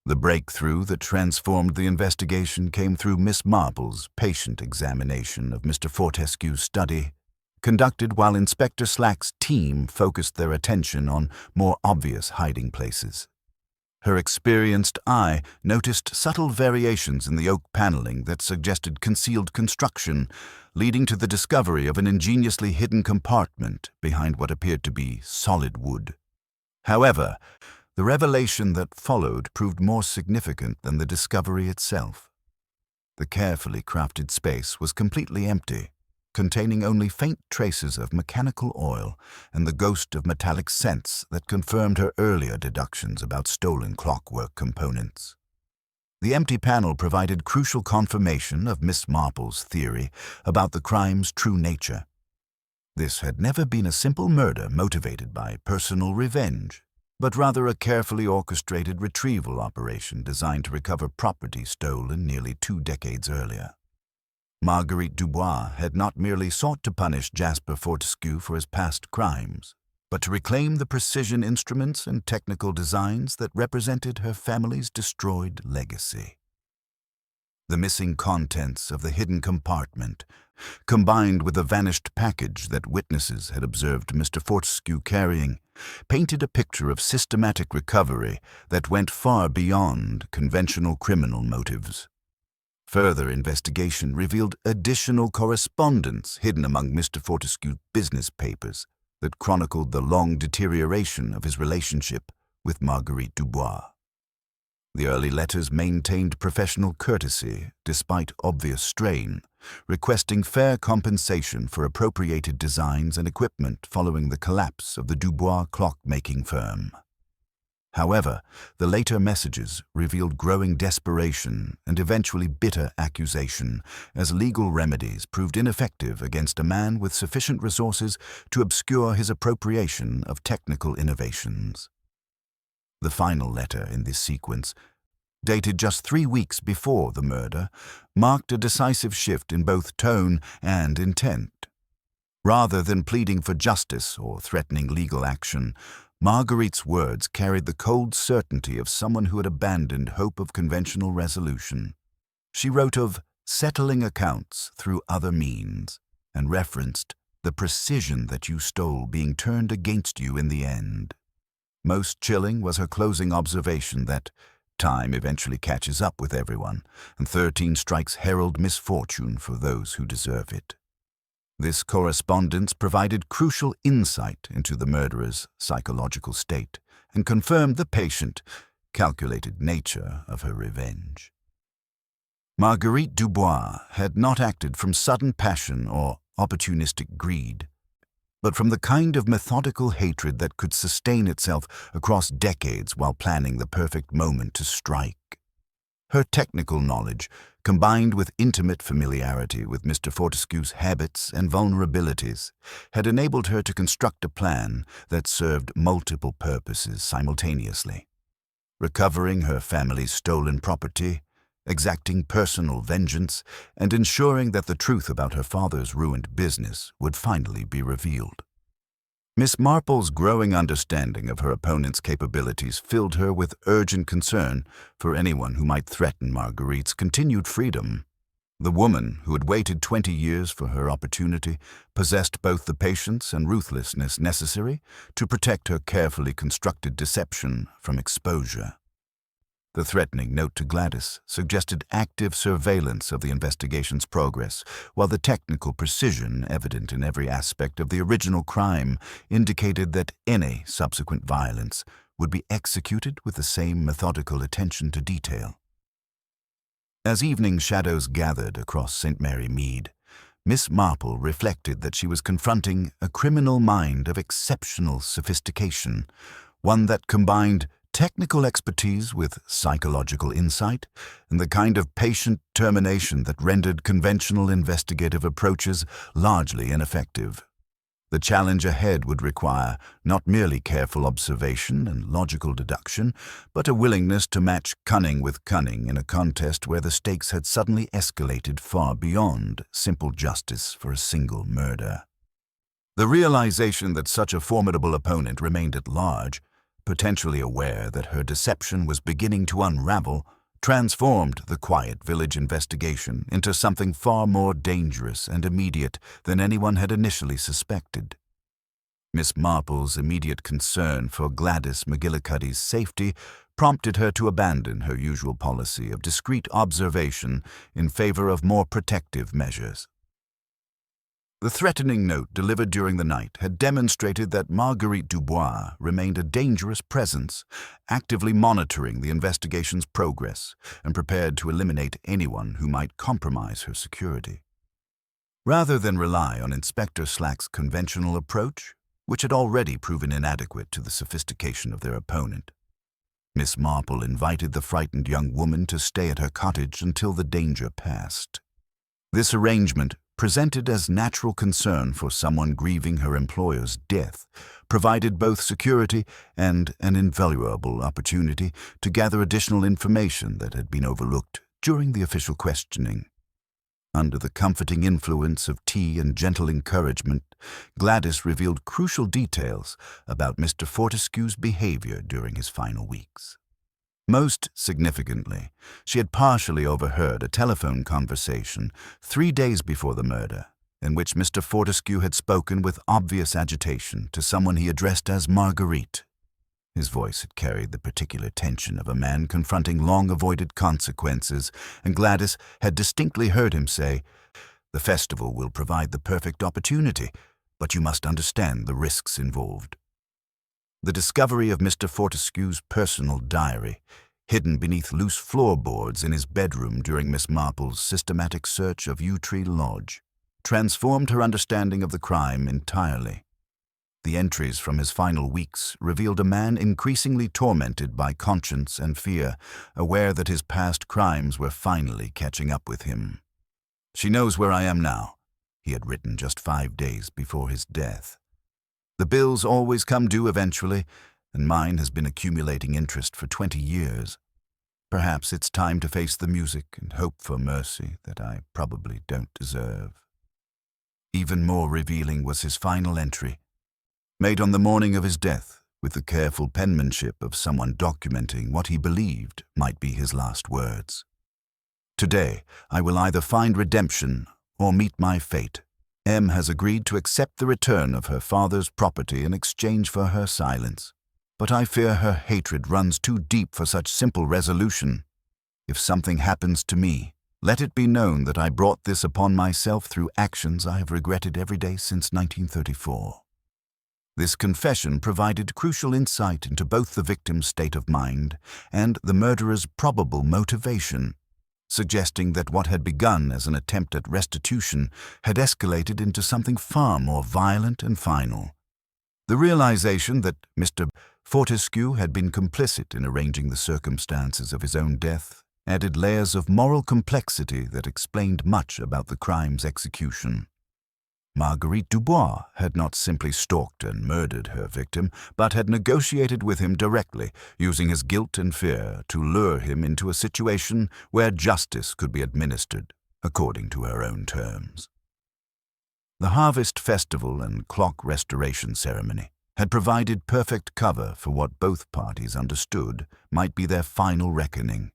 The breakthrough that transformed the investigation came through Miss Marple's patient examination of Mr. Fortescue's study, conducted while Inspector Slack's team focused their attention on more obvious hiding places. Her experienced eye noticed subtle variations in the oak paneling that suggested concealed construction, leading to the discovery of an ingeniously hidden compartment behind what appeared to be solid wood. However, the revelation that followed proved more significant than the discovery itself. The carefully crafted space was completely empty, containing only faint traces of mechanical oil and the ghost of metallic scents that confirmed her earlier deductions about stolen clockwork components. The empty panel provided crucial confirmation of Miss Marple's theory about the crime's true nature. This had never been a simple murder motivated by personal revenge, but rather a carefully orchestrated retrieval operation designed to recover property stolen nearly 2 decades earlier. Marguerite Dubois had not merely sought to punish Jasper Fortescue for his past crimes, but to reclaim the precision instruments and technical designs that represented her family's destroyed legacy. The missing contents of the hidden compartment, combined with the vanished package that witnesses had observed Mr. Fortescue carrying, painted a picture of systematic recovery that went far beyond conventional criminal motives. Further investigation revealed additional correspondence hidden among Mr. Fortescue's business papers that chronicled the long deterioration of his relationship with Marguerite Dubois. The early letters maintained professional courtesy despite obvious strain, requesting fair compensation for appropriated designs and equipment following the collapse of the Dubois clock-making firm. However, the later messages revealed growing desperation and eventually bitter accusation as legal remedies proved ineffective against a man with sufficient resources to obscure his appropriation of technical innovations. The final letter in this sequence, dated just 3 weeks before the murder, marked a decisive shift in both tone and intent. Rather than pleading for justice or threatening legal action, Marguerite's words carried the cold certainty of someone who had abandoned hope of conventional resolution. She wrote of settling accounts through other means and referenced the precision that you stole being turned against you in the end. Most chilling was her closing observation that time eventually catches up with everyone, and 13 strikes herald misfortune for those who deserve it. This correspondence provided crucial insight into the murderer's psychological state and confirmed the patient, calculated nature of her revenge. Marguerite Dubois had not acted from sudden passion or opportunistic greed, but from the kind of methodical hatred that could sustain itself across decades while planning the perfect moment to strike. Her technical knowledge, combined with intimate familiarity with Mr. Fortescue's habits and vulnerabilities, had enabled her to construct a plan that served multiple purposes simultaneously: recovering her family's stolen property, exacting personal vengeance, and ensuring that the truth about her father's ruined business would finally be revealed. Miss Marple's growing understanding of her opponent's capabilities filled her with urgent concern for anyone who might threaten Marguerite's continued freedom. The woman, who had waited 20 years for her opportunity, possessed both the patience and ruthlessness necessary to protect her carefully constructed deception from exposure. The threatening note to Gladys suggested active surveillance of the investigation's progress, while the technical precision evident in every aspect of the original crime indicated that any subsequent violence would be executed with the same methodical attention to detail. As evening shadows gathered across St. Mary Mead, Miss Marple reflected that she was confronting a criminal mind of exceptional sophistication, one that combined technical expertise with psychological insight, and the kind of patient determination that rendered conventional investigative approaches largely ineffective. The challenge ahead would require not merely careful observation and logical deduction, but a willingness to match cunning with cunning in a contest where the stakes had suddenly escalated far beyond simple justice for a single murder. The realization that such a formidable opponent remained at large, potentially aware that her deception was beginning to unravel, transformed the quiet village investigation into something far more dangerous and immediate than anyone had initially suspected. Miss Marple's immediate concern for Gladys McGillicuddy's safety prompted her to abandon her usual policy of discreet observation in favor of more protective measures. The threatening note delivered during the night had demonstrated that Marguerite Dubois remained a dangerous presence, actively monitoring the investigation's progress and prepared to eliminate anyone who might compromise her security. Rather than rely on Inspector Slack's conventional approach, which had already proven inadequate to the sophistication of their opponent, Miss Marple invited the frightened young woman to stay at her cottage until the danger passed. This arrangement, presented as natural concern for someone grieving her employer's death, provided both security and an invaluable opportunity to gather additional information that had been overlooked during the official questioning. Under the comforting influence of tea and gentle encouragement, Gladys revealed crucial details about Mr. Fortescue's behavior during his final weeks. Most significantly, she had partially overheard a telephone conversation 3 days before the murder, in which Mr. Fortescue had spoken with obvious agitation to someone he addressed as Marguerite. His voice had carried the particular tension of a man confronting long-avoided consequences, and Gladys had distinctly heard him say, "The festival will provide the perfect opportunity, but you must understand the risks involved." The discovery of Mr. Fortescue's personal diary, hidden beneath loose floorboards in his bedroom during Miss Marple's systematic search of Yew Tree Lodge, transformed her understanding of the crime entirely. The entries from his final weeks revealed a man increasingly tormented by conscience and fear, aware that his past crimes were finally catching up with him. "She knows where I am now," he had written just 5 days before his death. "The bills always come due eventually, and mine has been accumulating interest for 20 years. Perhaps it's time to face the music and hope for mercy that I probably don't deserve." Even more revealing was his final entry, made on the morning of his death with the careful penmanship of someone documenting what he believed might be his last words. "Today, I will either find redemption or meet my fate. M has agreed to accept the return of her father's property in exchange for her silence, but I fear her hatred runs too deep for such simple resolution. If something happens to me, let it be known that I brought this upon myself through actions I have regretted every day since 1934. This confession provided crucial insight into both the victim's state of mind and the murderer's probable motivation, suggesting that what had begun as an attempt at restitution had escalated into something far more violent and final. The realization that Mr. Fortescue had been complicit in arranging the circumstances of his own death added layers of moral complexity that explained much about the crime's execution. Marguerite Dubois had not simply stalked and murdered her victim, but had negotiated with him directly, using his guilt and fear to lure him into a situation where justice could be administered according to her own terms. The harvest festival and clock restoration ceremony had provided perfect cover for what both parties understood might be their final reckoning.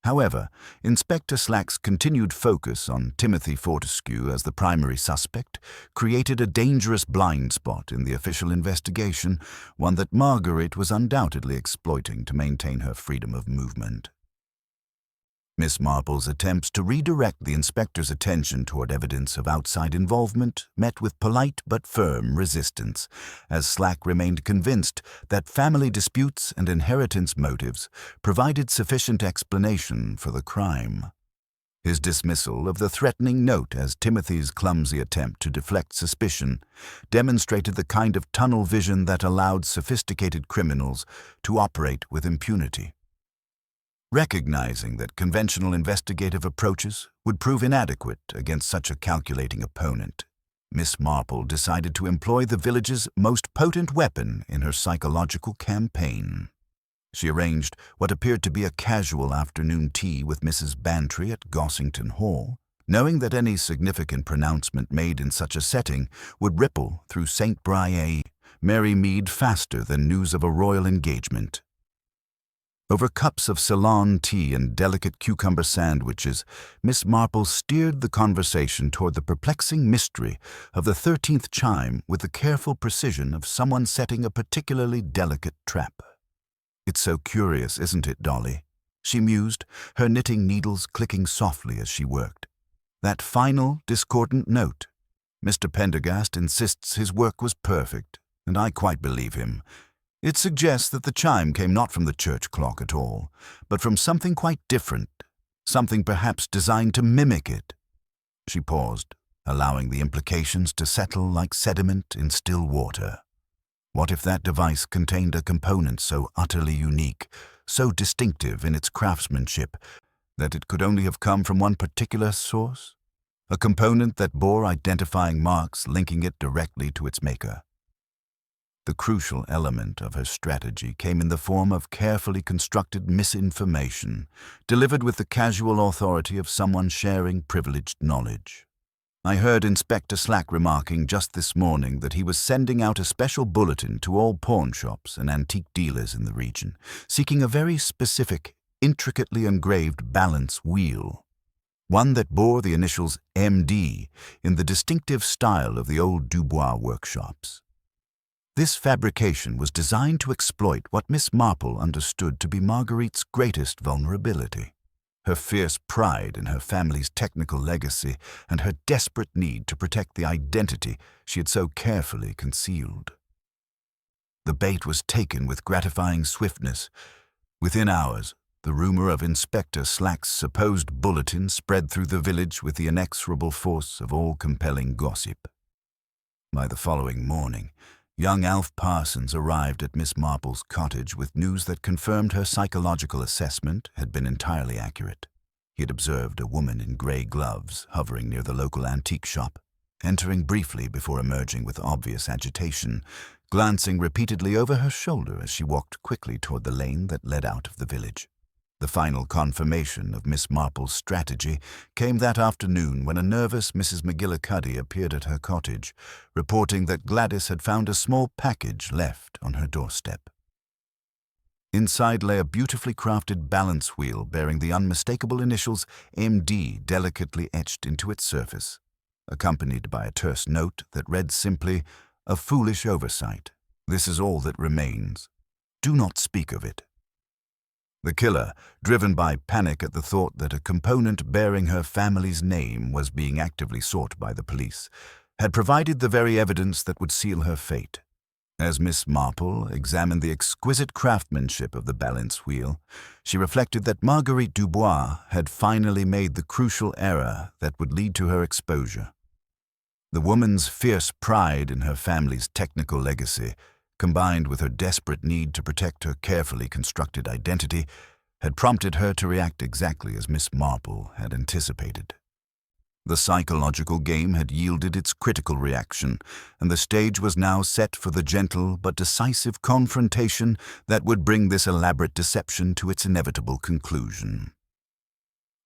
However, Inspector Slack's continued focus on Timothy Fortescue as the primary suspect created a dangerous blind spot in the official investigation, one that Marguerite was undoubtedly exploiting to maintain her freedom of movement. Miss Marple's attempts to redirect the inspector's attention toward evidence of outside involvement met with polite but firm resistance, as Slack remained convinced that family disputes and inheritance motives provided sufficient explanation for the crime. His dismissal of the threatening note as Timothy's clumsy attempt to deflect suspicion demonstrated the kind of tunnel vision that allowed sophisticated criminals to operate with impunity. Recognizing that conventional investigative approaches would prove inadequate against such a calculating opponent, Miss Marple decided to employ the village's most potent weapon in her psychological campaign. She arranged what appeared to be a casual afternoon tea with Mrs. Bantry at Gossington Hall, knowing that any significant pronouncement made in such a setting would ripple through St. Brier, Mary Mead faster than news of a royal engagement. Over cups of Ceylon tea and delicate cucumber sandwiches, Miss Marple steered the conversation toward the perplexing mystery of the 13th chime with the careful precision of someone setting a particularly delicate trap. "It's so curious, isn't it, Dolly?" she mused, her knitting needles clicking softly as she worked. "That final, discordant note. Mr. Pendergast insists his work was perfect, and I quite believe him. It suggests that the chime came not from the church clock at all, but from something quite different, something perhaps designed to mimic it." She paused, allowing the implications to settle like sediment in still water. What if that device contained a component so utterly unique, so distinctive in its craftsmanship, that it could only have come from one particular source? A component that bore identifying marks linking it directly to its maker. The crucial element of her strategy came in the form of carefully constructed misinformation, delivered with the casual authority of someone sharing privileged knowledge. "I heard Inspector Slack remarking just this morning that he was sending out a special bulletin to all pawn shops and antique dealers in the region, seeking a very specific, intricately engraved balance wheel, one that bore the initials MD in the distinctive style of the old Dubois workshops. This fabrication was designed to exploit what Miss Marple understood to be Marguerite's greatest vulnerability: her fierce pride in her family's technical legacy and her desperate need to protect the identity she had so carefully concealed. The bait was taken with gratifying swiftness. Within hours, the rumor of Inspector Slack's supposed bulletin spread through the village with the inexorable force of all-compelling gossip. By the following morning, young Alf Parsons arrived at Miss Marple's cottage with news that confirmed her psychological assessment had been entirely accurate. He had observed a woman in grey gloves hovering near the local antique shop, entering briefly before emerging with obvious agitation, glancing repeatedly over her shoulder as she walked quickly toward the lane that led out of the village. The final confirmation of Miss Marple's strategy came that afternoon when a nervous Mrs. McGillicuddy appeared at her cottage, reporting that Gladys had found a small package left on her doorstep. Inside lay a beautifully crafted balance wheel bearing the unmistakable initials MD delicately etched into its surface, accompanied by a terse note that read simply, "A foolish oversight. This is all that remains. Do not speak of it." The killer, driven by panic at the thought that a component bearing her family's name was being actively sought by the police, had provided the very evidence that would seal her fate. As Miss Marple examined the exquisite craftsmanship of the balance wheel, she reflected that Marguerite Dubois had finally made the crucial error that would lead to her exposure. The woman's fierce pride in her family's technical legacy, combined with her desperate need to protect her carefully constructed identity, had prompted her to react exactly as Miss Marple had anticipated. The psychological game had yielded its critical reaction, and the stage was now set for the gentle but decisive confrontation that would bring this elaborate deception to its inevitable conclusion.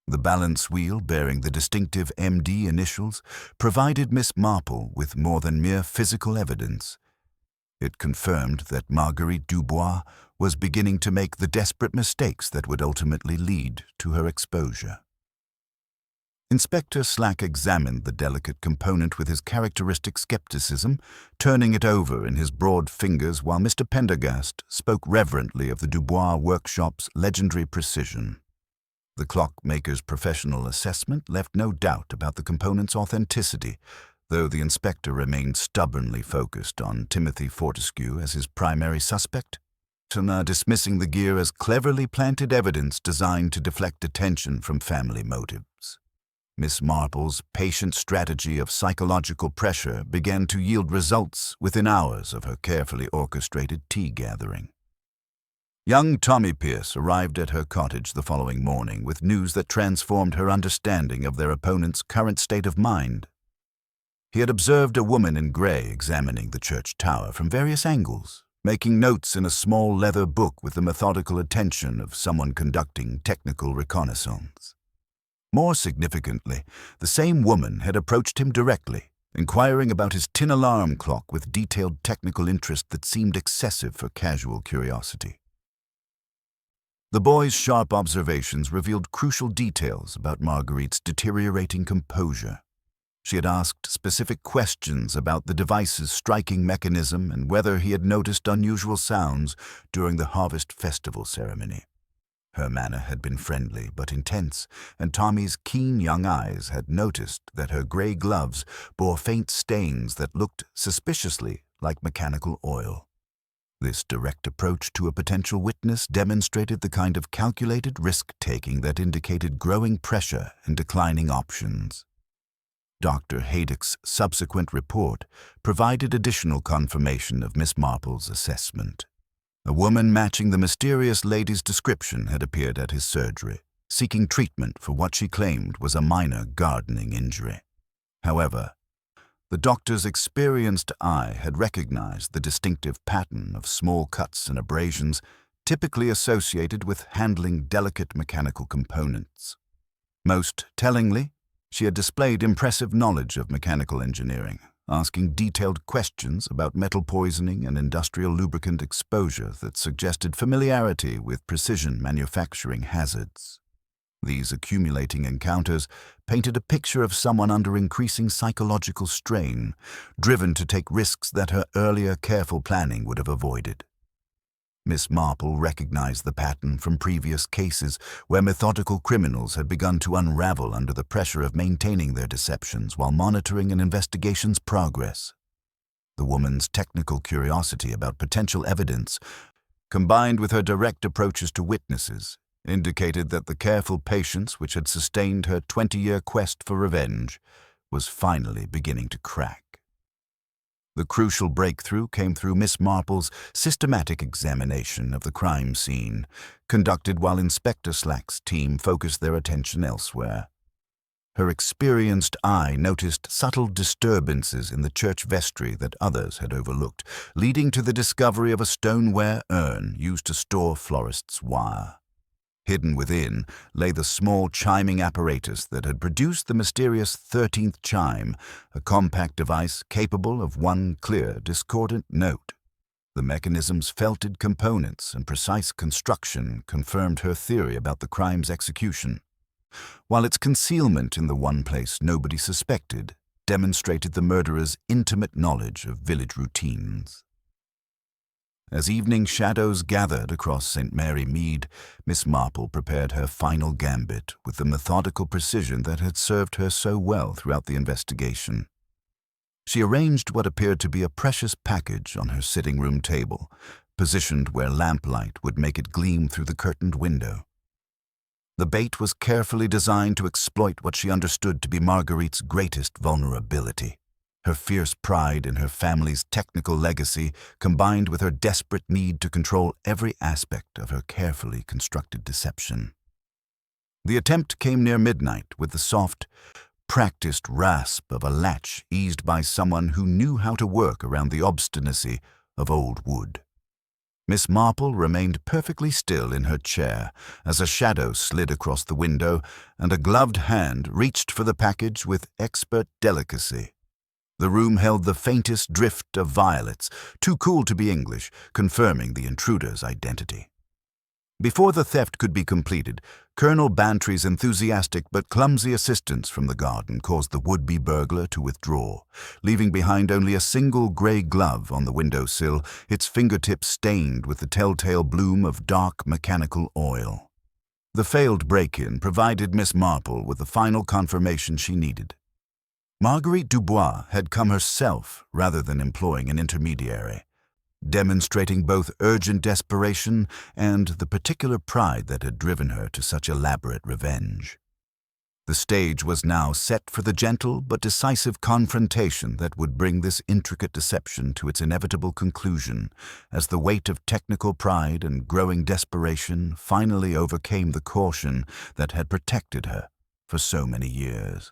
The balance wheel bearing the distinctive MD initials provided Miss Marple with more than mere physical evidence. It confirmed that Marguerite Dubois was beginning to make the desperate mistakes that would ultimately lead to her exposure. Inspector Slack examined the delicate component with his characteristic skepticism, turning it over in his broad fingers while Mr. Pendergast spoke reverently of the Dubois workshop's legendary precision. The clockmaker's professional assessment left no doubt about the component's authenticity, though the inspector remained stubbornly focused on Timothy Fortescue as his primary suspect, dismissing the gear as cleverly planted evidence designed to deflect attention from family motives. Miss Marple's patient strategy of psychological pressure began to yield results within hours of her carefully orchestrated tea gathering. Young Tommy Pierce arrived at her cottage the following morning with news that transformed her understanding of their opponent's current state of mind. He had observed a woman in grey examining the church tower from various angles, making notes in a small leather book with the methodical attention of someone conducting technical reconnaissance. More significantly, the same woman had approached him directly, inquiring about his tin alarm clock with detailed technical interest that seemed excessive for casual curiosity. The boy's sharp observations revealed crucial details about Marguerite's deteriorating composure. She had asked specific questions about the device's striking mechanism and whether he had noticed unusual sounds during the harvest festival ceremony. Her manner had been friendly but intense, and Tommy's keen young eyes had noticed that her grey gloves bore faint stains that looked suspiciously like mechanical oil. This direct approach to a potential witness demonstrated the kind of calculated risk-taking that indicated growing pressure and declining options. Dr. Haydock's subsequent report provided additional confirmation of Miss Marple's assessment. A woman matching the mysterious lady's description had appeared at his surgery, seeking treatment for what she claimed was a minor gardening injury. However, the doctor's experienced eye had recognized the distinctive pattern of small cuts and abrasions typically associated with handling delicate mechanical components. Most tellingly, she had displayed impressive knowledge of mechanical engineering, asking detailed questions about metal poisoning and industrial lubricant exposure that suggested familiarity with precision manufacturing hazards. These accumulating encounters painted a picture of someone under increasing psychological strain, driven to take risks that her earlier careful planning would have avoided. Miss Marple recognized the pattern from previous cases where methodical criminals had begun to unravel under the pressure of maintaining their deceptions while monitoring an investigation's progress. The woman's technical curiosity about potential evidence, combined with her direct approaches to witnesses, indicated that the careful patience which had sustained her 20-year quest for revenge was finally beginning to crack. The crucial breakthrough came through Miss Marple's systematic examination of the crime scene, conducted while Inspector Slack's team focused their attention elsewhere. Her experienced eye noticed subtle disturbances in the church vestry that others had overlooked, leading to the discovery of a stoneware urn used to store florist's wire. Hidden within lay the small chiming apparatus that had produced the mysterious 13th chime, a compact device capable of one clear, discordant note. The mechanism's felted components and precise construction confirmed her theory about the crime's execution, while its concealment in the one place nobody suspected demonstrated the murderer's intimate knowledge of village routines. As evening shadows gathered across St. Mary Mead, Miss Marple prepared her final gambit with the methodical precision that had served her so well throughout the investigation. She arranged what appeared to be a precious package on her sitting-room table, positioned where lamplight would make it gleam through the curtained window. The bait was carefully designed to exploit what she understood to be Marguerite's greatest vulnerability. Her fierce pride in her family's technical legacy, combined with her desperate need to control every aspect of her carefully constructed deception. The attempt came near midnight with the soft, practiced rasp of a latch eased by someone who knew how to work around the obstinacy of old wood. Miss Marple remained perfectly still in her chair as a shadow slid across the window and a gloved hand reached for the package with expert delicacy. The room held the faintest drift of violets, too cool to be English, confirming the intruder's identity. Before the theft could be completed, Colonel Bantry's enthusiastic but clumsy assistance from the garden caused the would-be burglar to withdraw, leaving behind only a single grey glove on the windowsill, its fingertips stained with the telltale bloom of dark mechanical oil. The failed break-in provided Miss Marple with the final confirmation she needed. Marguerite Dubois had come herself rather than employing an intermediary, demonstrating both urgent desperation and the particular pride that had driven her to such elaborate revenge. The stage was now set for the gentle but decisive confrontation that would bring this intricate deception to its inevitable conclusion, as the weight of technical pride and growing desperation finally overcame the caution that had protected her for so many years.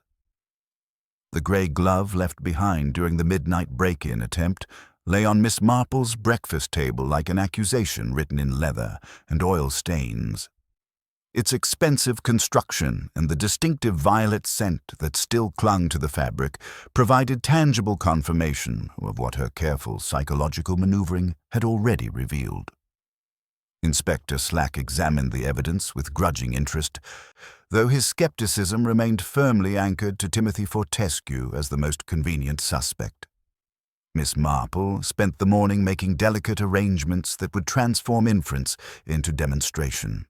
The grey glove left behind during the midnight break-in attempt lay on Miss Marple's breakfast table like an accusation written in leather and oil stains. Its expensive construction and the distinctive violet scent that still clung to the fabric provided tangible confirmation of what her careful psychological maneuvering had already revealed. Inspector Slack examined the evidence with grudging interest, though his skepticism remained firmly anchored to Timothy Fortescue as the most convenient suspect. Miss Marple spent the morning making delicate arrangements that would transform inference into demonstration.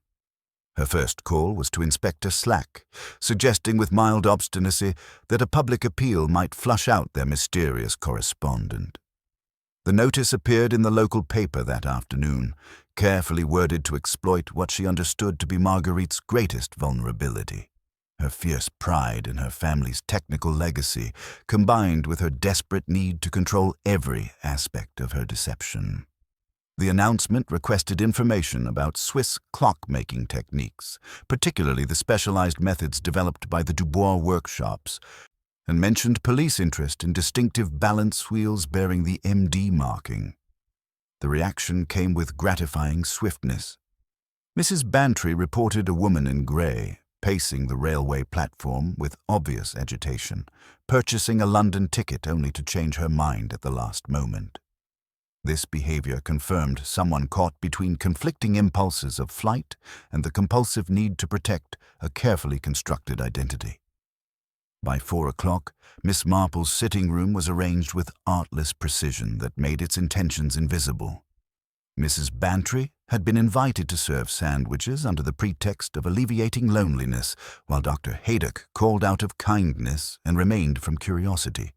Her first call was to Inspector Slack, suggesting with mild obstinacy that a public appeal might flush out their mysterious correspondent. The notice appeared in the local paper that afternoon, carefully worded to exploit what she understood to be Marguerite's greatest vulnerability. Her fierce pride in her family's technical legacy, combined with her desperate need to control every aspect of her deception. The announcement requested information about Swiss clock-making techniques, particularly the specialized methods developed by the Dubois workshops, and mentioned police interest in distinctive balance wheels bearing the MD marking. The reaction came with gratifying swiftness. Mrs. Bantry reported a woman in grey, pacing the railway platform with obvious agitation, purchasing a London ticket only to change her mind at the last moment. This behavior confirmed someone caught between conflicting impulses of flight and the compulsive need to protect a carefully constructed identity. By 4 o'clock, Miss Marple's sitting room was arranged with artless precision that made its intentions invisible. Mrs. Bantry had been invited to serve sandwiches under the pretext of alleviating loneliness, while Dr. Haydock called out of kindness and remained from curiosity.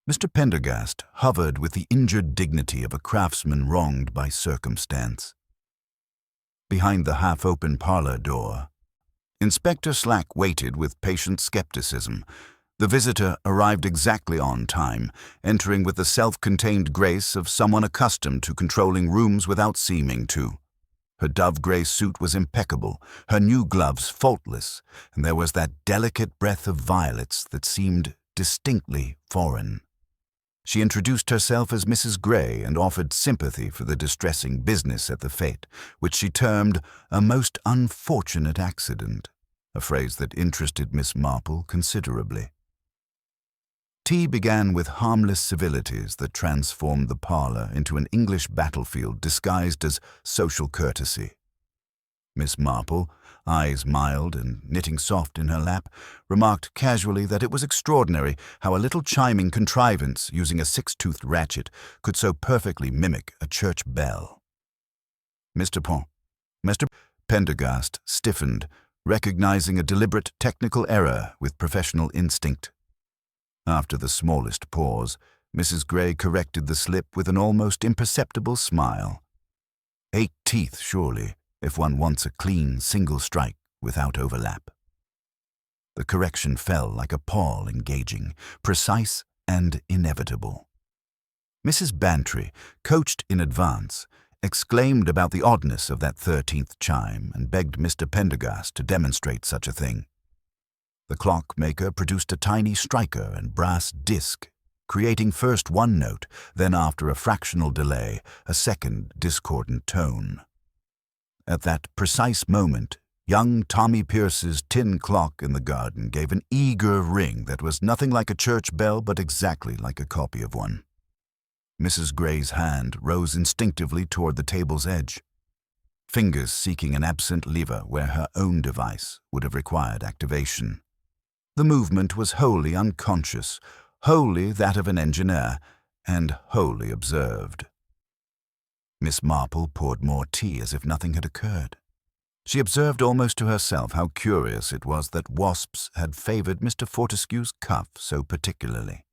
Mr. Pendergast hovered with the injured dignity of a craftsman wronged by circumstance. Behind the half-open parlor door, Inspector Slack waited with patient skepticism. The visitor arrived exactly on time, entering with the self-contained grace of someone accustomed to controlling rooms without seeming to. Her dove-gray suit was impeccable, her new gloves faultless, and there was that delicate breath of violets that seemed distinctly foreign. She introduced herself as Mrs. Gray and offered sympathy for the distressing business at the fete, which she termed a most unfortunate accident, a phrase that interested Miss Marple considerably. Tea began with harmless civilities that transformed the parlor into an English battlefield disguised as social courtesy. Miss Marple, eyes mild and knitting soft in her lap, remarked casually that it was extraordinary how a little chiming contrivance using a six-toothed ratchet could so perfectly mimic a church bell. Mr. Pendergast stiffened, recognizing a deliberate technical error with professional instinct. After the smallest pause, Mrs. Gray corrected the slip with an almost imperceptible smile. 8 teeth, surely, if one wants a clean, single strike without overlap. The correction fell like a pall engaging, precise and inevitable. Mrs. Bantry, coached in advance, exclaimed about the oddness of that 13th chime and begged Mr. Pendergast to demonstrate such a thing. The clockmaker produced a tiny striker and brass disc, creating first one note, then after a fractional delay, a second discordant tone. At that precise moment, young Tommy Pierce's tin clock in the garden gave an eager ring that was nothing like a church bell but exactly like a copy of one. Mrs. Gray's hand rose instinctively toward the table's edge, fingers seeking an absent lever where her own device would have required activation. The movement was wholly unconscious, wholly that of an engineer, and wholly observed. Miss Marple poured more tea as if nothing had occurred. She observed almost to herself how curious it was that wasps had favored Mr. Fortescue's cuff so particularly.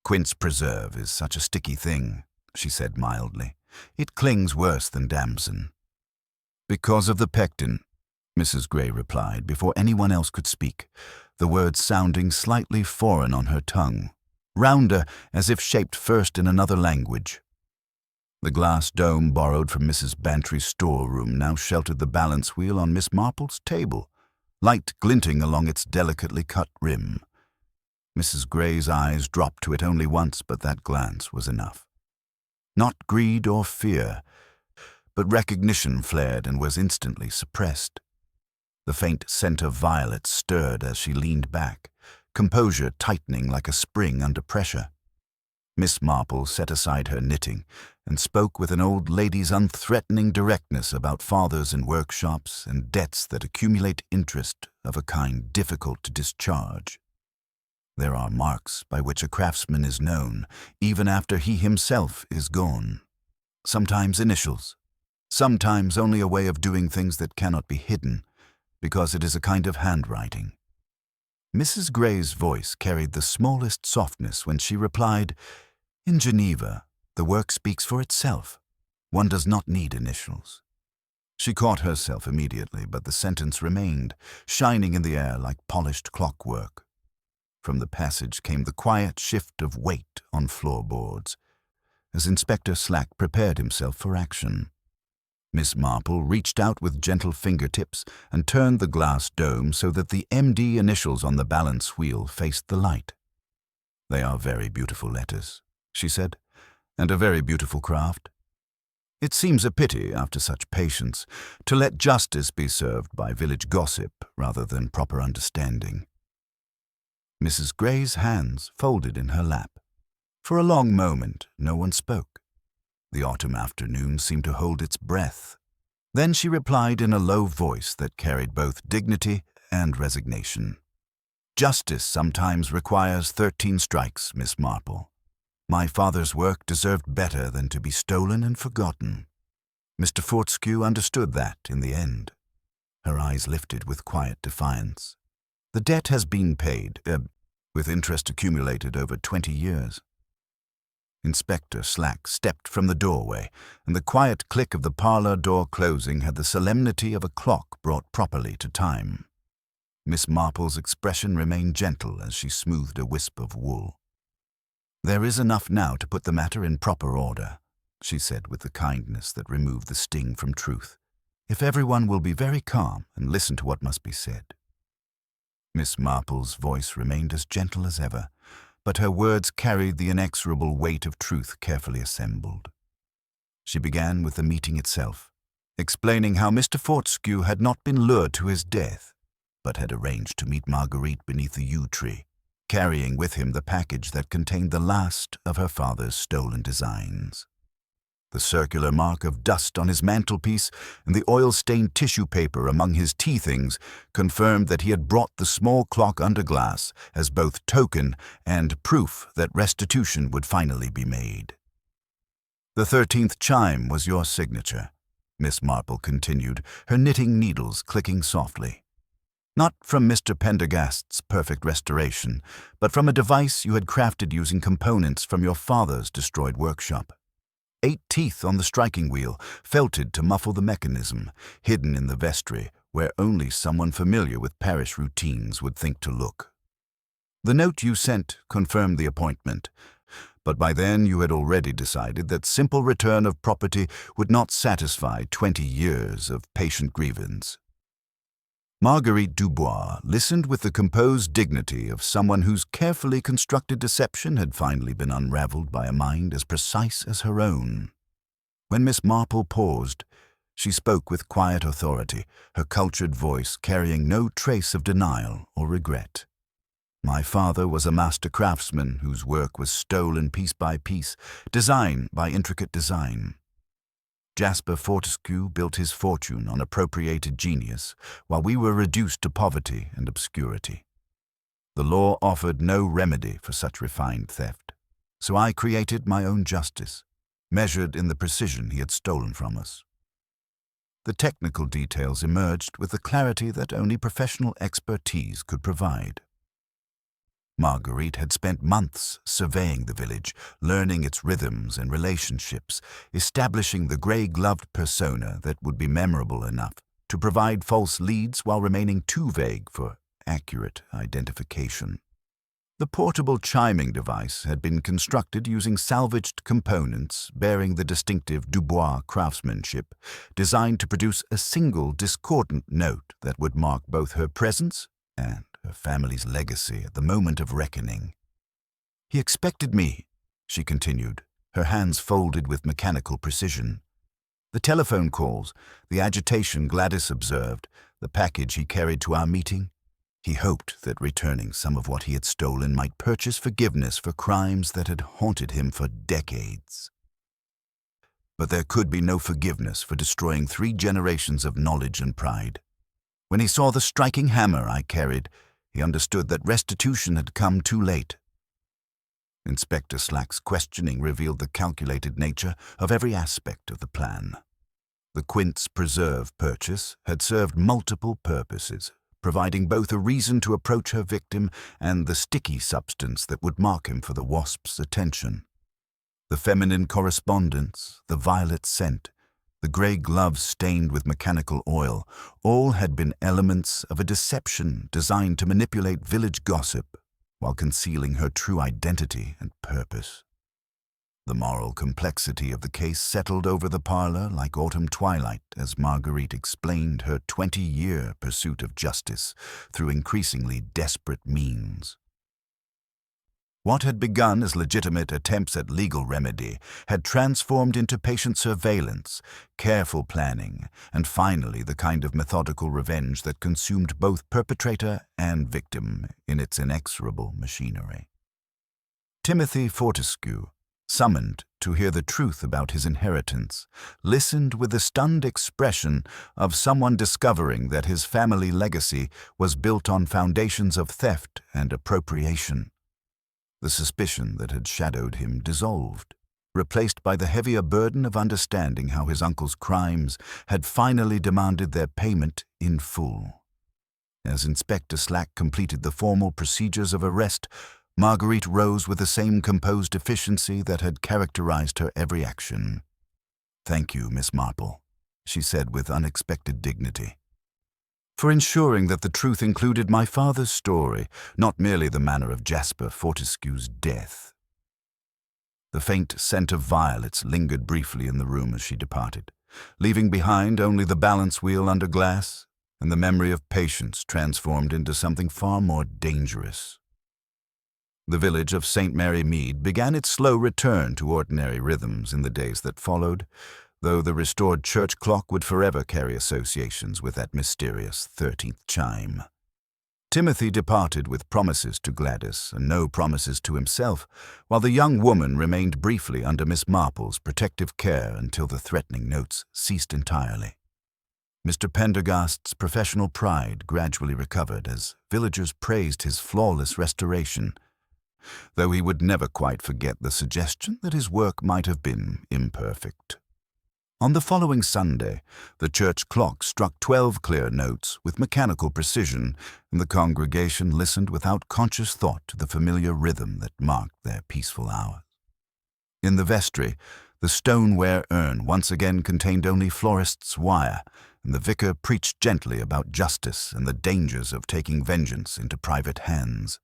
"Quince preserve is such a sticky thing," she said mildly. "It clings worse than damson." "Because of the pectin," Mrs. Gray replied before anyone else could speak, the words sounding slightly foreign on her tongue, rounder as if shaped first in another language. The glass dome borrowed from Mrs. Bantry's storeroom now sheltered the balance wheel on Miss Marple's table, light glinting along its delicately cut rim. Mrs. Gray's eyes dropped to it only once, but that glance was enough. Not greed or fear, but recognition flared and was instantly suppressed. The faint scent of violets stirred as she leaned back, composure tightening like a spring under pressure. Miss Marple set aside her knitting and spoke with an old lady's unthreatening directness about fathers and workshops and debts that accumulate interest of a kind difficult to discharge. There are marks by which a craftsman is known, even after he himself is gone. Sometimes initials, sometimes only a way of doing things that cannot be hidden, because it is a kind of handwriting. Mrs. Gray's voice carried the smallest softness when she replied, "In Geneva, the work speaks for itself. One does not need initials." She caught herself immediately, but the sentence remained, shining in the air like polished clockwork. From the passage came the quiet shift of weight on floorboards, as Inspector Slack prepared himself for action. Miss Marple reached out with gentle fingertips and turned the glass dome so that the MD initials on the balance wheel faced the light. "They are very beautiful letters," she said, "and a very beautiful craft. It seems a pity, after such patience, to let justice be served by village gossip rather than proper understanding." Mrs. Gray's hands folded in her lap. For a long moment, no one spoke. The autumn afternoon seemed to hold its breath. Then she replied in a low voice that carried both dignity and resignation. "Justice sometimes requires 13 strikes, Miss Marple. My father's work deserved better than to be stolen and forgotten. Mr. Fortescue understood that in the end." Her eyes lifted with quiet defiance. "The debt has been paid, with interest accumulated over 20 years. Inspector Slack stepped from the doorway, and the quiet click of the parlor door closing had the solemnity of a clock brought properly to time. Miss Marple's expression remained gentle as she smoothed a wisp of wool. "There is enough now to put the matter in proper order," she said with the kindness that removed the sting from truth, "if everyone will be very calm and listen to what must be said." Miss Marple's voice remained as gentle as ever, but her words carried the inexorable weight of truth carefully assembled. She began with the meeting itself, explaining how Mr. Fortescue had not been lured to his death, but had arranged to meet Marguerite beneath the yew tree, carrying with him the package that contained the last of her father's stolen designs. The circular mark of dust on his mantelpiece and the oil-stained tissue paper among his tea things confirmed that he had brought the small clock under glass as both token and proof that restitution would finally be made. "The 13th chime was your signature," Miss Marple continued, her knitting needles clicking softly. "Not from Mr. Pendergast's perfect restoration, but from a device you had crafted using components from your father's destroyed workshop. 8 teeth on the striking wheel, felted to muffle the mechanism, hidden in the vestry, where only someone familiar with parish routines would think to look. The note you sent confirmed the appointment, but by then you had already decided that simple return of property would not satisfy 20 years of patient grievance." Marguerite Dubois listened with the composed dignity of someone whose carefully constructed deception had finally been unraveled by a mind as precise as her own. When Miss Marple paused, she spoke with quiet authority, her cultured voice carrying no trace of denial or regret. "My father was a master craftsman whose work was stolen piece by piece, design by intricate design. Jasper Fortescue built his fortune on appropriated genius, while we were reduced to poverty and obscurity. The law offered no remedy for such refined theft, so I created my own justice, measured in the precision he had stolen from us." The technical details emerged with the clarity that only professional expertise could provide. Marguerite had spent months surveying the village, learning its rhythms and relationships, establishing the gray-gloved persona that would be memorable enough to provide false leads while remaining too vague for accurate identification. The portable chiming device had been constructed using salvaged components bearing the distinctive Dubois craftsmanship, designed to produce a single discordant note that would mark both her presence and her family's legacy at the moment of reckoning. "He expected me," she continued, her hands folded with mechanical precision. The telephone calls, the agitation Gladys observed, the package he carried to our meeting. He hoped that returning some of what he had stolen might purchase forgiveness for crimes that had haunted him for decades. But there could be no forgiveness for destroying 3 generations of knowledge and pride. When he saw the striking hammer I carried, he understood that restitution had come too late. Inspector Slack's questioning revealed the calculated nature of every aspect of the plan. The quince preserve purchase had served multiple purposes, providing both a reason to approach her victim and the sticky substance that would mark him for the wasp's attention. The feminine correspondence, the violet scent, the grey gloves stained with mechanical oil, all had been elements of a deception designed to manipulate village gossip while concealing her true identity and purpose. The moral complexity of the case settled over the parlor like autumn twilight as Marguerite explained her 20-year pursuit of justice through increasingly desperate means. What had begun as legitimate attempts at legal remedy had transformed into patient surveillance, careful planning, and finally the kind of methodical revenge that consumed both perpetrator and victim in its inexorable machinery. Timothy Fortescue, summoned to hear the truth about his inheritance, listened with the stunned expression of someone discovering that his family legacy was built on foundations of theft and appropriation. The suspicion that had shadowed him dissolved, replaced by the heavier burden of understanding how his uncle's crimes had finally demanded their payment in full. As Inspector Slack completed the formal procedures of arrest, Marguerite rose with the same composed efficiency that had characterized her every action. "Thank you, Miss Marple," she said with unexpected dignity, "for ensuring that the truth included my father's story, not merely the manner of Jasper Fortescue's death." The faint scent of violets lingered briefly in the room as she departed, leaving behind only the balance wheel under glass and the memory of patience transformed into something far more dangerous. The village of St. Mary Mead began its slow return to ordinary rhythms in the days that followed, though the restored church clock would forever carry associations with that mysterious 13th chime. Timothy departed with promises to Gladys and no promises to himself, while the young woman remained briefly under Miss Marple's protective care until the threatening notes ceased entirely. Mr. Pendergast's professional pride gradually recovered as villagers praised his flawless restoration, though he would never quite forget the suggestion that his work might have been imperfect. On the following Sunday, the church clock struck 12 clear notes with mechanical precision, and the congregation listened without conscious thought to the familiar rhythm that marked their peaceful hours. In the vestry, the stoneware urn once again contained only florist's wire, and the vicar preached gently about justice and the dangers of taking vengeance into private hands.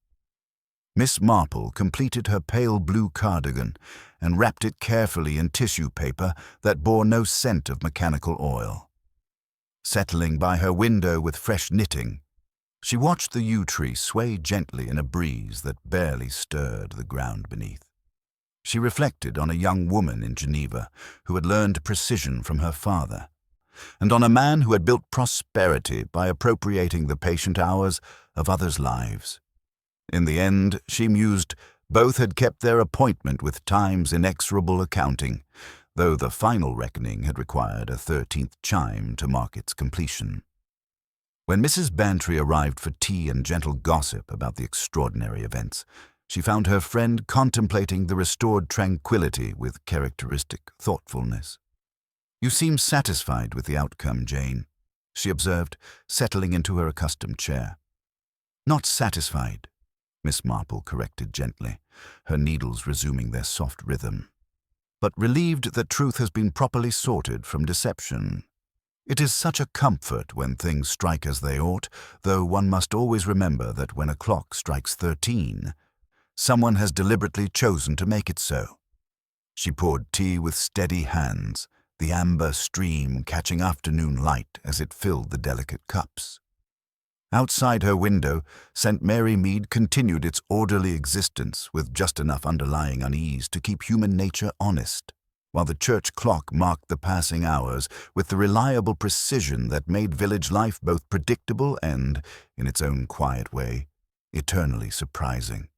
Miss Marple completed her pale blue cardigan and wrapped it carefully in tissue paper that bore no scent of mechanical oil. Settling by her window with fresh knitting, she watched the yew tree sway gently in a breeze that barely stirred the ground beneath. She reflected on a young woman in Geneva who had learned precision from her father, and on a man who had built prosperity by appropriating the patient hours of others' lives. In the end, she mused, both had kept their appointment with time's inexorable accounting, though the final reckoning had required a 13th chime to mark its completion. When Mrs. Bantry arrived for tea and gentle gossip about the extraordinary events, she found her friend contemplating the restored tranquility with characteristic thoughtfulness. "You seem satisfied with the outcome, Jane," she observed, settling into her accustomed chair. "Not satisfied," Miss Marple corrected gently, her needles resuming their soft rhythm, "but relieved that truth has been properly sorted from deception. It is such a comfort when things strike as they ought, though one must always remember that when a clock strikes 13, someone has deliberately chosen to make it so. She poured tea with steady hands, the amber stream catching afternoon light as it filled the delicate cups. Outside her window, St. Mary Mead continued its orderly existence with just enough underlying unease to keep human nature honest, while the church clock marked the passing hours with the reliable precision that made village life both predictable and, in its own quiet way, eternally surprising.